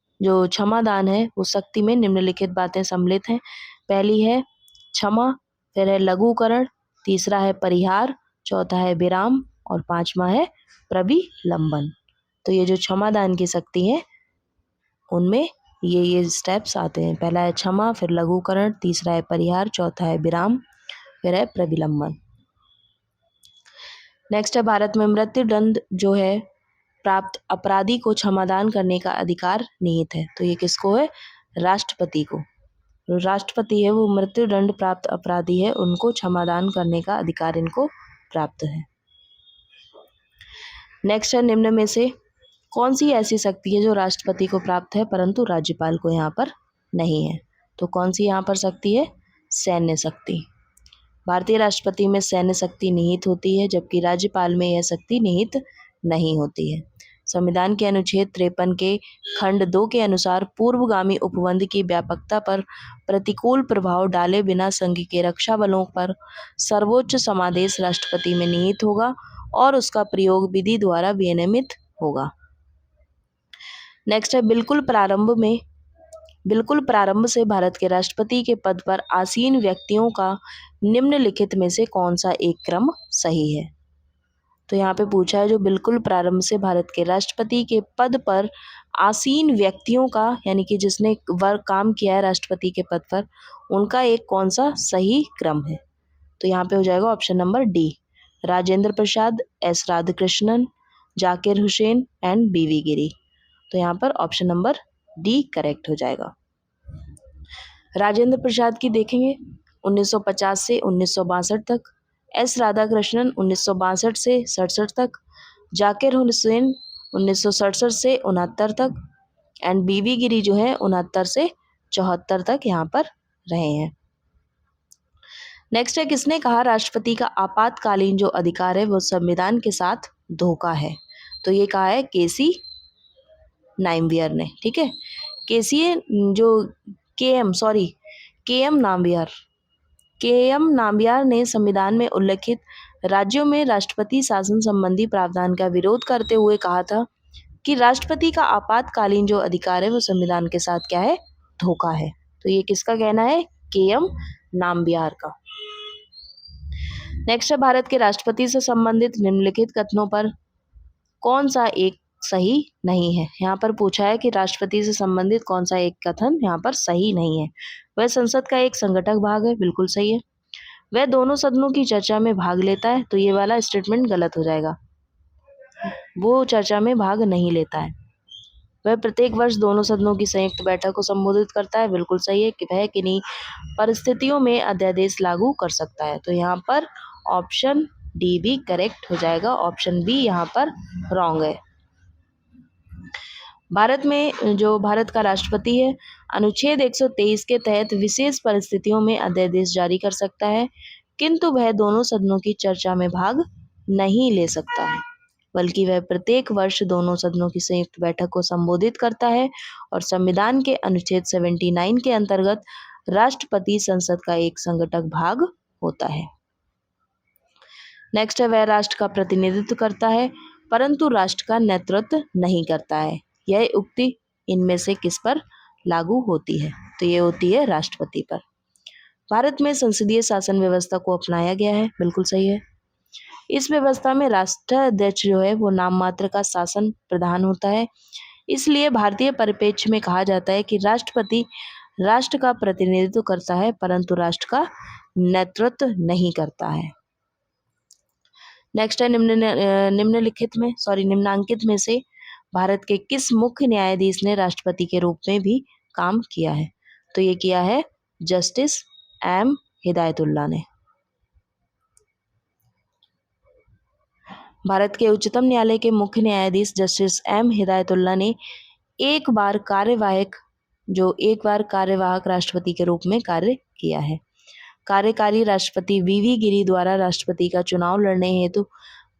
है वो शक्ति में निम्नलिखित बातें सम्मिलित हैं। पहली है क्षमा, फिर है लघुकरण, तीसरा है परिहार, चौथा है विराम और पांचवा है प्रविलंबन। तो ये जो क्षमादान की शक्ति है उनमें ये स्टेप्स आते हैं। पहला है क्षमा, फिर लघुकरण, तीसरा है परिहार, चौथा है विराम, फिर है प्रविलंबन। नेक्स्ट है भारत में मृत्यु दंड जो है प्राप्त अपराधी को क्षमादान करने का अधिकार निहित है। तो ये किसको है, राष्ट्रपति को। राष्ट्रपति है वो मृत्यु दंड प्राप्त अपराधी है, उनको क्षमादान करने का अधिकार इनको प्राप्त है। नेक्स्ट है निम्न में से कौन सी ऐसी शक्ति है जो राष्ट्रपति को प्राप्त है परंतु राज्यपाल को यहाँ पर नहीं है? तो कौन सी यहाँ पर शक्ति है, सैन्य शक्ति। भारतीय राष्ट्रपति में सैन्य शक्ति निहित होती है जबकि राज्यपाल में यह शक्ति निहित नहीं होती है। संविधान के अनुच्छेद 53 के खंड 2 के अनुसार पूर्वगामी उपबंध की व्यापकता पर प्रतिकूल प्रभाव डाले बिना संघ के रक्षा बलों पर सर्वोच्च समादेश राष्ट्रपति में निहित होगा और उसका प्रयोग विधि द्वारा विनियमित होगा। नेक्स्ट है बिल्कुल प्रारंभ से भारत के राष्ट्रपति के पद पर आसीन व्यक्तियों का निम्नलिखित में से कौन सा एक क्रम सही है? तो यहाँ पे पूछा है जो बिल्कुल प्रारंभ से भारत के राष्ट्रपति के पद पर आसीन व्यक्तियों का, यानी कि जिसने वर्क काम किया है राष्ट्रपति के पद पर, उनका एक कौन सा सही क्रम है? तो यहाँ पे हो जाएगा option number D, Rajendra Prasad, S Radhakrishnan, Zakir Hussain and बीवी गिरी। तो यहाँ पर ऑप्शन नंबर डी करेक्ट हो जाएगा। राजेंद्र प्रसाद की देखेंगे 1950 से 1962 तक, एस राधाकृष्णन 1962 से 67 तक, जाकिर हुसैन 1967 से 69 तक एंड बीवी गिरी जो है 69 से 74 तक यहाँ पर रहे हैं। नेक्स्ट है किसने कहा राष्ट्रपति का आपातकालीन जो अधिकार है वो संविधान के साथ धोखा है? तो ये कहा है केसी नामवियर ने। ठीक है, के एम नामवियर ने संविधान में उल्लिखित राज्यों में राष्ट्रपति शासन संबंधी प्रावधान का विरोध करते हुए कहा था कि राष्ट्रपति का आपातकालीन जो अधिकार है वो संविधान के साथ क्या है, धोखा है। तो ये किसका कहना है, के एम नामवियर का। नेक्स्ट है भारत के राष्ट्रपति से संबंधित निम्नलिखित कथनों पर कौन सा एक सही नहीं है? यहाँ पर पूछा है कि राष्ट्रपति से संबंधित कौन सा एक कथन यहाँ पर सही नहीं है। वह संसद का एक संगठक भाग है, बिल्कुल सही है। वह दोनों सदनों की चर्चा में भाग लेता है, तो ये वाला स्टेटमेंट गलत हो जाएगा, वो चर्चा में भाग नहीं लेता है। वह प्रत्येक वर्ष दोनों सदनों की संयुक्त बैठक को संबोधित करता है, बिल्कुल सही है कि वह किन्हीं परिस्थितियों में अध्यादेश लागू कर सकता है। तो यहाँ पर ऑप्शन डी भी करेक्ट हो जाएगा, ऑप्शन बी यहाँ पर रॉन्ग है। भारत का राष्ट्रपति है अनुच्छेद 123 के तहत विशेष परिस्थितियों में अध्यादेश जारी कर सकता है, किंतु वह दोनों सदनों की चर्चा में भाग नहीं ले सकता है, बल्कि वह प्रत्येक वर्ष दोनों सदनों की संयुक्त बैठक को संबोधित करता है और संविधान के अनुच्छेद 79 के अंतर्गत राष्ट्रपति संसद का एक संगठक भाग होता है। नेक्स्ट है वह राष्ट्र का प्रतिनिधित्व करता है परंतु राष्ट्र का नेतृत्व नहीं करता है। यह उक्ति इनमें से किस पर लागू होती है? तो ये होती है राष्ट्रपति पर। भारत में संसदीय शासन व्यवस्था को अपनाया गया है, बिल्कुल सही है। इस व्यवस्था में राष्ट्राध्यक्ष जो है वो नाम मात्र का शासन प्रधान होता है। इसलिए भारतीय परिप्रेक्ष्य में कहा जाता है कि राष्ट्रपति राष्ट्र का प्रतिनिधित्व करता है परंतु राष्ट्र का नेतृत्व नहीं करता है। नेक्स्ट है निम्नलिखित में से भारत के किस मुख्य न्यायाधीश ने राष्ट्रपति के रूप में भी काम किया है? तो ये किया है जस्टिस एम हिदायतुल्ला ने। भारत के उच्चतम न्यायालय के मुख्य न्यायाधीश जस्टिस एम हिदायतुल्ला ने एक बार कार्यवाहक राष्ट्रपति के रूप में कार्य किया है। कार्यकारी राष्ट्रपति वीवी गिरी द्वारा राष्ट्रपति का चुनाव लड़ने हेतु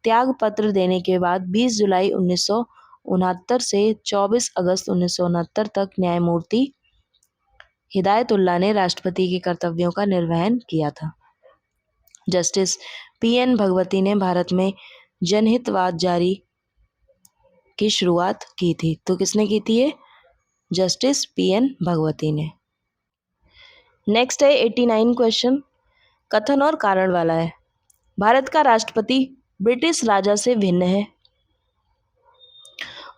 त्याग पत्र देने के बाद 20 जुलाई 1969 से 24 अगस्त 1969 तक न्यायमूर्ति हिदायतुल्ला ने राष्ट्रपति के कर्तव्यों का निर्वहन किया था। जस्टिस पीएन भगवती ने भारत में जनहितवाद जारी की शुरुआत की थी। तो किसने की थी ये? जस्टिस पीएन भगवती ने। नेक्स्ट है 89 क्वेश्चन, कथन और कारण वाला है। भारत का राष्ट्रपति ब्रिटिश राजा से भिन्न है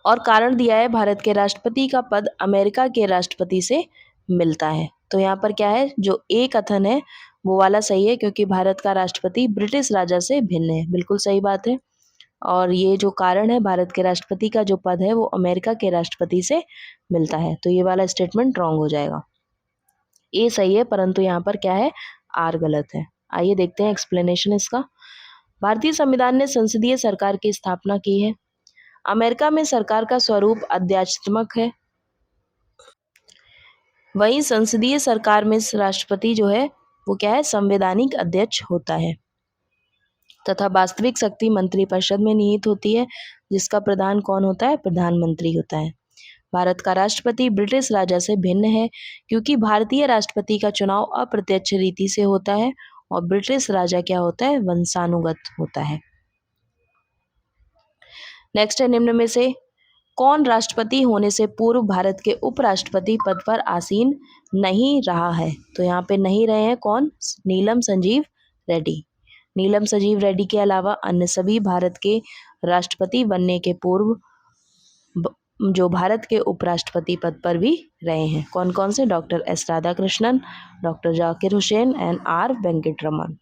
और कारण दिया है भारत के राष्ट्रपति का पद अमेरिका के राष्ट्रपति से मिलता है। तो यहाँ पर क्या है, जो ए कथन है वो वाला सही है क्योंकि भारत का राष्ट्रपति ब्रिटिश राजा से भिन्न है, बिल्कुल सही बात है। और ये जो कारण है, भारत के राष्ट्रपति का जो पद है वो अमेरिका के राष्ट्रपति से मिलता है, तो ये वाला स्टेटमेंट रॉन्ग हो जाएगा। ए सही है परंतु यहाँ पर क्या है, आर गलत है। आइए देखते हैं एक्सप्लेनेशन इसका। भारतीय संविधान ने संसदीय सरकार की स्थापना की है। अमेरिका में सरकार का स्वरूप अध्यात्मक है, वहीं संसदीय सरकार में राष्ट्रपति जो है वो क्या है, संवैधानिक अध्यक्ष होता है तथा वास्तविक शक्ति मंत्रिपरिषद में निहित होती है, जिसका प्रधान कौन होता है, प्रधानमंत्री होता है। भारत का राष्ट्रपति ब्रिटिश राजा से भिन्न है क्योंकि भारतीय राष्ट्रपति का चुनाव अप्रत्यक्ष रीति से होता है और ब्रिटिश राजा क्या होता है, वंशानुगत होता है। नेक्स्ट है, निम्न में से कौन राष्ट्रपति होने से पूर्व भारत के उपराष्ट्रपति पद पर आसीन नहीं रहा है? तो यहाँ पे नहीं रहे हैं कौन, नीलम संजीव रेड्डी। नीलम संजीव रेड्डी के अलावा अन्य सभी भारत के राष्ट्रपति बनने के पूर्व जो भारत के उपराष्ट्रपति पद पर भी रहे हैं। कौन कौन से? Doctor S Radhakrishnan, doctor Zakir Hussain and R Venkataraman.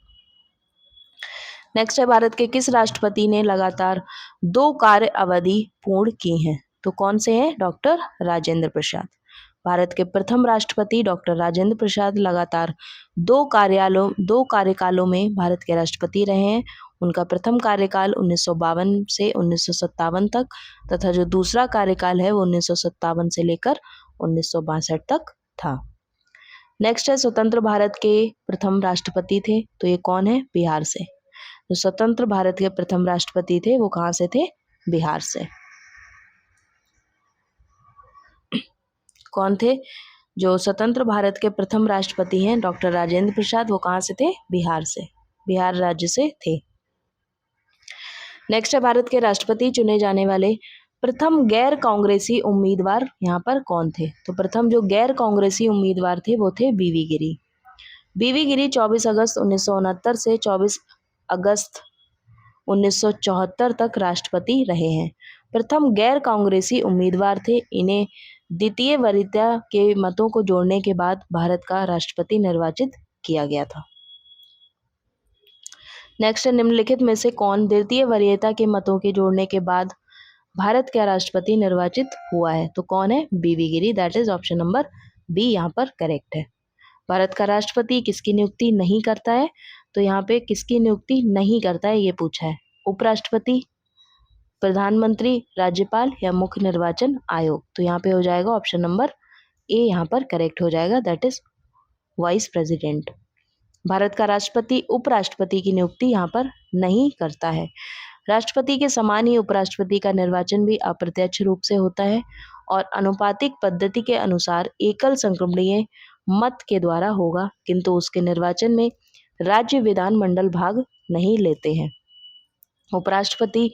Next है, भारत के किस राष्ट्रपति ने लगातार 2 कार्य अवधि पूर्ण की हैं? तो कौन से हैं? डॉक्टर राजेंद्र प्रसाद। भारत के प्रथम राष्ट्रपति डॉक्टर राजेंद्र प्रसाद लगातार 2 कार्यकालों में भारत के राष्ट्रपति रहे हैं। उनका प्रथम कार्यकाल 1952 से 1957 तक तथा जो दूसरा कार्यकाल है वो 1957 से लेकर 1962 तक था। नेक्स्ट है, स्वतंत्र भारत के प्रथम राष्ट्रपति थे, तो ये कौन है? बिहार से। जो स्वतंत्र भारत के प्रथम राष्ट्रपति थे वो कहाँ से थे? बिहार से। कौन थे? जो स्वतंत्र भारत के प्रथम राष्ट्रपति हैं डॉक्टर राजेंद्र प्रसाद, वो कहाँ से थे? बिहार से, बिहार राज्य से थे। नेक्स्ट है, भारत के राष्ट्रपति चुने जाने वाले प्रथम गैर कांग्रेसी उम्मीदवार यहाँ पर कौन थे? तो प्रथम जो गैर कांग्रेसी उम्मीदवार थे वो थे बीवी गिरी। बीवी गिरी 24 अगस्त 1969 से 24 अगस्त 1974 तक राष्ट्रपति रहे हैं। प्रथम गैर कांग्रेसी उम्मीदवार थे। इन्हें द्वितीय वरीयता के मतों को जोड़ने के बाद भारत का राष्ट्रपति निर्वाचित किया गया था। नेक्स्ट, निम्नलिखित में से कौन द्वितीय वरीयता के मतों के जोड़ने के बाद भारत का राष्ट्रपति निर्वाचित हुआ है? तो कौन है? बीवी गिरी। That is option number B यहाँ पर करेक्ट है। भारत का राष्ट्रपति किसकी नियुक्ति नहीं करता है? तो यहाँ पे किसकी नियुक्ति नहीं करता है ये पूछा है। उपराष्ट्रपति, प्रधानमंत्री, राज्यपाल या मुख्य निर्वाचन आयोग। तो यहाँ पे हो जाएगा ऑप्शन नंबर ए यहाँ पर करेक्ट हो जाएगा, that is vice president. Bharat का राष्ट्रपति उपराष्ट्रपति की नियुक्ति यहाँ पर नहीं करता है। राष्ट्रपति के समान ही उपराष्ट्रपति का निर्वाचन भी अप्रत्यक्ष रूप से होता है और अनुपातिक पद्धति के अनुसार एकल संक्रमणीय मत के द्वारा होगा, किंतु उसके निर्वाचन में राज्य विधानमंडल भाग नहीं लेते हैं। उपराष्ट्रपति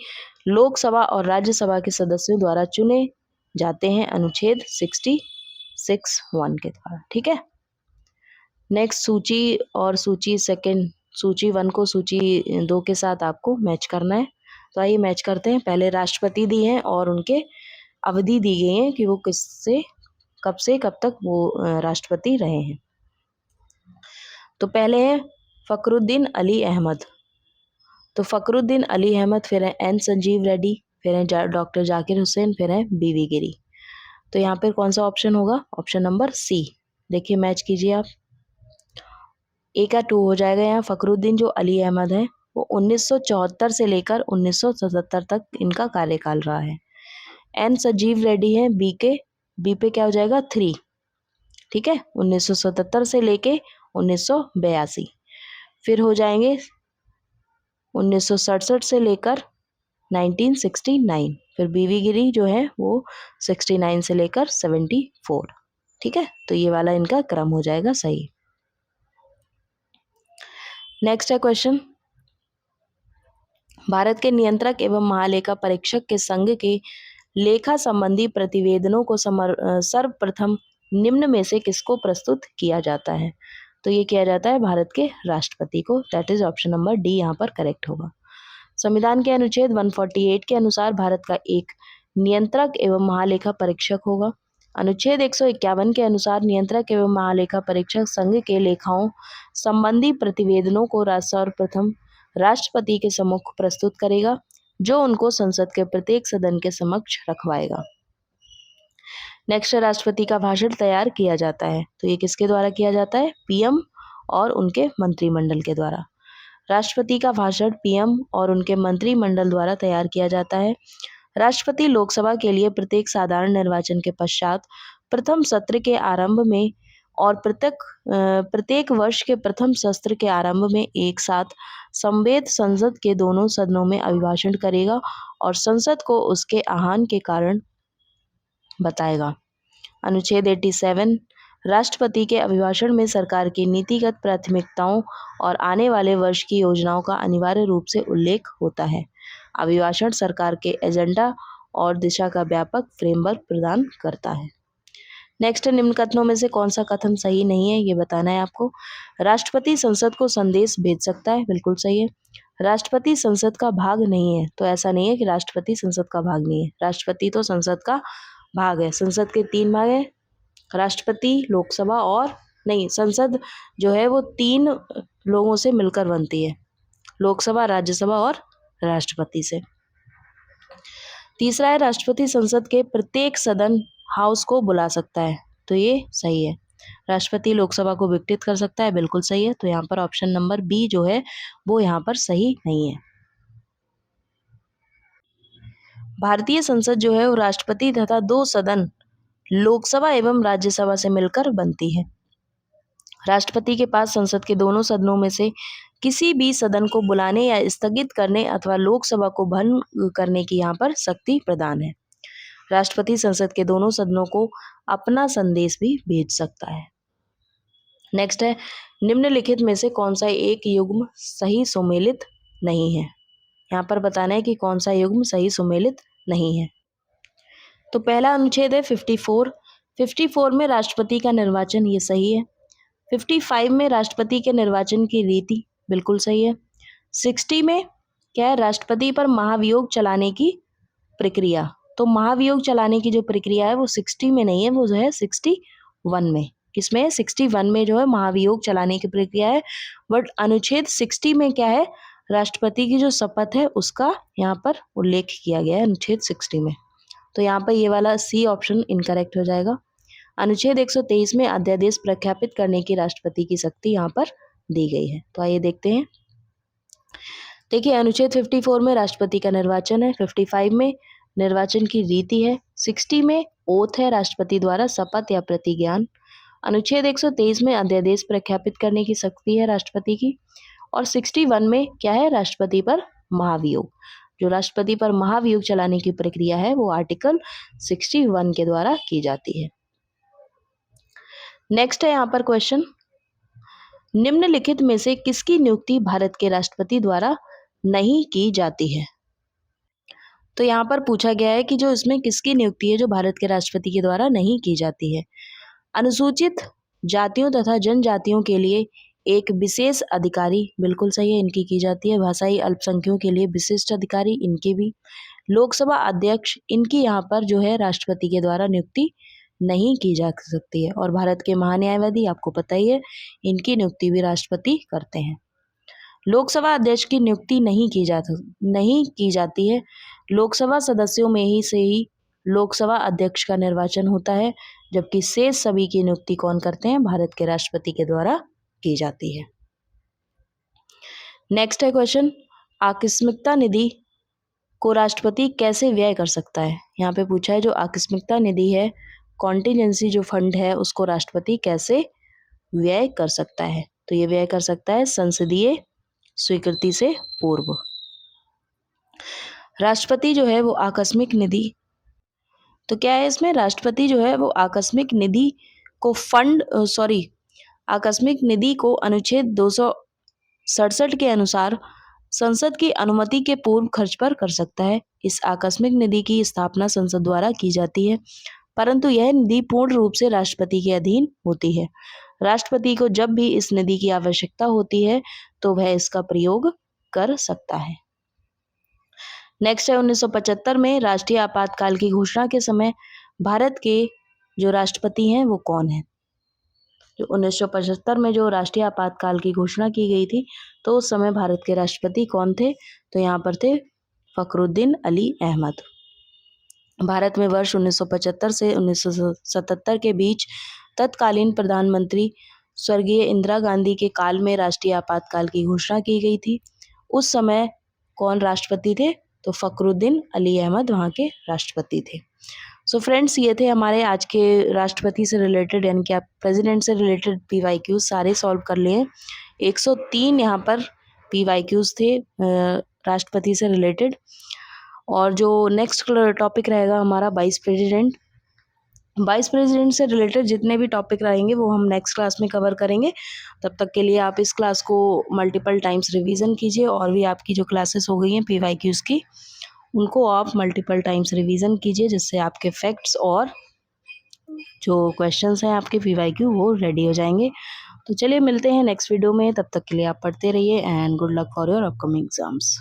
लोकसभा और राज्यसभा के सदस्यों द्वारा चुने जाते हैं अनुच्छेद 66(1) के द्वारा। ठीक है, नेक्स्ट सूची और सूची सेकंड, सूची 1 को सूची 2 के साथ आपको मैच करना है। तो आइए मैच करते हैं। पहले राष्ट्रपति दी हैं और उनके अवधि दी गई है कि वो किससे कब तक वो राष्ट्रपति रहे हैं। तो पहले है फखरुद्दीन अली अहमद। तो फखरुद्दीन अली अहमद, फिर है एन संजीव रेड्डी, फिर है डॉक्टर जाकिर हुसैन, फिर है बीवी गिरी। तो यहाँ पर कौन सा ऑप्शन होगा? Option number C. देखिए मैच कीजिए आप। ए का 2 हो जाएगा यहाँ। फखरुद्दीन जो अली अहमद है वो 1974 से लेकर 1977 तक इनका कार्यकाल रहा है। एन संजीव रेड्डी है बी पे क्या हो जाएगा? 3। ठीक है, 1977 से लेके 1982। फिर हो जाएंगे 1967 से लेकर 1969। फिर बीवी गिरी जो है वो 69 से लेकर 74। ठीक है, तो ये वाला इनका क्रम हो जाएगा सही। नेक्स्ट है क्वेश्चन, भारत के नियंत्रक एवं महालेखा परीक्षक के संघ के लेखा संबंधी प्रतिवेदनों को सर्वप्रथम निम्न में से किसको प्रस्तुत किया जाता है? तो ये किया जाता है भारत के राष्ट्रपति को। That is option number D यहाँ पर करेक्ट होगा। संविधान के अनुच्छेद 148 के अनुसार भारत का एक नियंत्रक एवं महालेखा परीक्षक होगा। अनुच्छेद 151 के अनुसार नियंत्रक एवं महालेखा परीक्षक संघ के लेखाओं संबंधी प्रतिवेदनों को सर्वप्रथम राष्ट्रपति के सम्मुख प्रस्तुत करेगा, जो उनको संसद के प्रत्येक सदन के समक्ष रखवाएगा। नेक्स्ट, राष्ट्रपति का भाषण तैयार किया जाता है। तो ये किसके द्वारा किया जाता है? पीएम और उनके मंत्रिमंडल के द्वारा। राष्ट्रपति का भाषण पीएम और उनके मंत्रिमंडल द्वारा तैयार किया जाता है। राष्ट्रपति लोकसभा के लिए प्रत्येक साधारण निर्वाचन के पश्चात प्रथम सत्र के आरंभ में और प्रत्येक वर्ष के प्रथम सत्र के आरंभ में एक साथ संवेद संसद के दोनों सदनों में अभिभाषण करेगा और संसद को उसके आह्वान के कारण बताएगा। अनुच्छेद 87, राष्ट्रपति के अभिभाषण में सरकार की नीतिगत प्राथमिकताओं और आने वाले वर्ष की योजनाओं का अनिवार्य रूप से उल्लेख होता है। अभिभाषण सरकार के एजेंडा और दिशा का व्यापक फ्रेमवर्क प्रदान करता है। नेक्स्ट, निम्न कथनों में से कौन सा कथन सही नहीं है, ये बताना है आपको। राष्ट्रपति संसद को संदेश भेज सकता है, बिल्कुल सही है। राष्ट्रपति संसद का भाग नहीं है, तो ऐसा नहीं है कि राष्ट्रपति संसद का भाग नहीं है। राष्ट्रपति तो संसद का भाग है। संसद के 3 भाग है, राष्ट्रपति, लोकसभा और नहीं, संसद जो है वो 3 लोगों से मिलकर बनती है, लोकसभा, राज्यसभा और राष्ट्रपति से। तीसरा है, राष्ट्रपति संसद के प्रत्येक सदन हाउस को बुला सकता है, तो ये सही है। राष्ट्रपति लोकसभा को विघटित कर सकता है, बिल्कुल सही है। तो यहाँ पर ऑप्शन नंबर बी जो है वो यहाँ पर सही नहीं है। भारतीय संसद जो है वो राष्ट्रपति तथा 2 सदन लोकसभा एवं राज्यसभा से मिलकर बनती है। राष्ट्रपति के पास संसद के दोनों सदनों में से किसी भी सदन को बुलाने या स्थगित करने अथवा लोकसभा को भंग करने की यहाँ पर शक्ति प्रदान है। राष्ट्रपति संसद के दोनों सदनों को अपना संदेश भी भेज सकता है। नेक्स्ट है, निम्नलिखित में से कौन सा एक युग्म सही सुमेलित नहीं है? यहाँ पर बताना है कि कौन सा युग्म सही सुमेलित नहीं है। तो पहला अनुच्छेद है 54 में राष्ट्रपति का निर्वाचन, ये सही है। 55 में राष्ट्रपति के निर्वाचन की रीति, बिल्कुल सही है। 60 में क्या है? राष्ट्रपति पर महाभियोग चलाने की प्रक्रिया। तो महाभियोग चलाने की जो प्रक्रिया है वो 60 में नहीं है, वो जो है 61 में। किसमें है? 61 में जो है महाभियोग चलाने की प्रक्रिया है। बट अनुच्छेद 60 में क्या है? राष्ट्रपति की जो शपथ है उसका यहाँ पर उल्लेख किया गया है अनुच्छेद 60 में। तो यहाँ पर ये वाला सी ऑप्शन इनकरेक्ट हो जाएगा। अनुच्छेद 123 में अध्यादेश प्रख्यापित करने की राष्ट्रपति की शक्ति यहाँ पर दी गई है। तो आइए देखते हैं। देखिए, अनुच्छेद 54 में राष्ट्रपति का निर्वाचन है, 55 में निर्वाचन की रीति है, 60 में ओथ है, राष्ट्रपति द्वारा शपथ या प्रतिज्ञान। अनुच्छेद 123 में अध्यादेश प्रख्यापित करने की शक्ति है राष्ट्रपति की, और 61 में क्या है? राष्ट्रपति पर महाभियोग। जो राष्ट्रपति पर महाभियोग चलाने की प्रक्रिया है वो आर्टिकल 61 के द्वारा की जाती है। नेक्स्ट है यहाँ पर क्वेश्चन, निम्नलिखित में से किसकी नियुक्ति भारत के राष्ट्रपति द्वारा नहीं की जाती है? तो यहाँ पर पूछा गया है कि जो इसमें किसकी नियुक्ति है जो भारत के राष्ट्रपति के द्वारा नहीं की जाती है। अनुसूचित जातियों तथा जनजातियों के लिए एक विशेष अधिकारी, बिल्कुल सही है, इनकी की जाती है। भाषाई अल्पसंख्यकों के लिए विशिष्ट अधिकारी, इनकी भी। लोकसभा अध्यक्ष, इनकी यहाँ पर जो है राष्ट्रपति के द्वारा नियुक्ति नहीं की जा सकती है। और भारत के महान्यायवादी आपको पता ही है, इनकी नियुक्ति भी राष्ट्रपति करते हैं। लोकसभा अध्यक्ष की नियुक्ति नहीं की जाती है। लोकसभा सदस्यों में ही से ही लोकसभा अध्यक्ष का निर्वाचन होता है, जबकि शेष सभी की नियुक्ति कौन करते हैं? भारत के राष्ट्रपति के द्वारा की जाती है। नेक्स्ट है क्वेश्चन, आकस्मिकता निधि को राष्ट्रपति कैसे व्यय कर सकता है? यहाँ पे पूछा है जो आकस्मिकता निधि है, कॉन्टिजेंसी जो फंड है, उसको राष्ट्रपति कैसे व्यय कर सकता है? तो ये व्यय कर सकता है संसदीय स्वीकृति से पूर्व। राष्ट्रपति जो है वो आकस्मिक निधि, तो क्या है इसमें, राष्ट्रपति जो है वो आकस्मिक निधि को आकस्मिक निधि को अनुच्छेद 267 के अनुसार संसद की अनुमति के पूर्व खर्च पर कर सकता है। इस आकस्मिक निधि की स्थापना संसद द्वारा की जाती है, परंतु यह निधि पूर्ण रूप से राष्ट्रपति के अधीन होती है। राष्ट्रपति को जब भी इस निधि की आवश्यकता होती है तो वह इसका प्रयोग कर सकता है। नेक्स्ट है 1975 में राष्ट्रीय आपातकाल की घोषणा के समय भारत के जो राष्ट्रपति हैं वो कौन है? जो 1975 में जो राष्ट्रीय आपातकाल की घोषणा की गई थी, तो उस समय भारत के राष्ट्रपति कौन थे? तो यहाँ पर थे फखरुद्दीन अली अहमद। भारत में वर्ष 1975 से 1977 के बीच तत्कालीन प्रधानमंत्री स्वर्गीय इंदिरा गांधी के काल में राष्ट्रीय आपातकाल की घोषणा की गई थी। उस समय कौन राष्ट्रपति थे? तो फखरुद्दीन अली अहमद वहाँ के राष्ट्रपति थे। सो फ्रेंड्स, ये थे हमारे आज के राष्ट्रपति से रिलेटेड, यानी कि आप प्रेसिडेंट से रिलेटेड PYQ सारे सॉल्व कर लिए। 103 यहाँ पर PYQs थे राष्ट्रपति से रिलेटेड। और जो नेक्स्ट टॉपिक रहेगा हमारा वाइस प्रेसिडेंट से रिलेटेड जितने भी टॉपिक रहेंगे वो हम नेक्स्ट क्लास में कवर करेंगे। तब तक के लिए आप इस क्लास को मल्टीपल टाइम्स रिवीजन कीजिए, और भी आपकी जो क्लासेस हो गई हैं PYQs की, उनको आप मल्टीपल टाइम्स रिवीजन कीजिए, जिससे आपके फैक्ट्स और जो क्वेश्चंस हैं आपके PYQ वो रेडी हो जाएंगे। तो चलिए मिलते हैं नेक्स्ट वीडियो में, तब तक के लिए आप पढ़ते रहिए and good luck for your upcoming exams.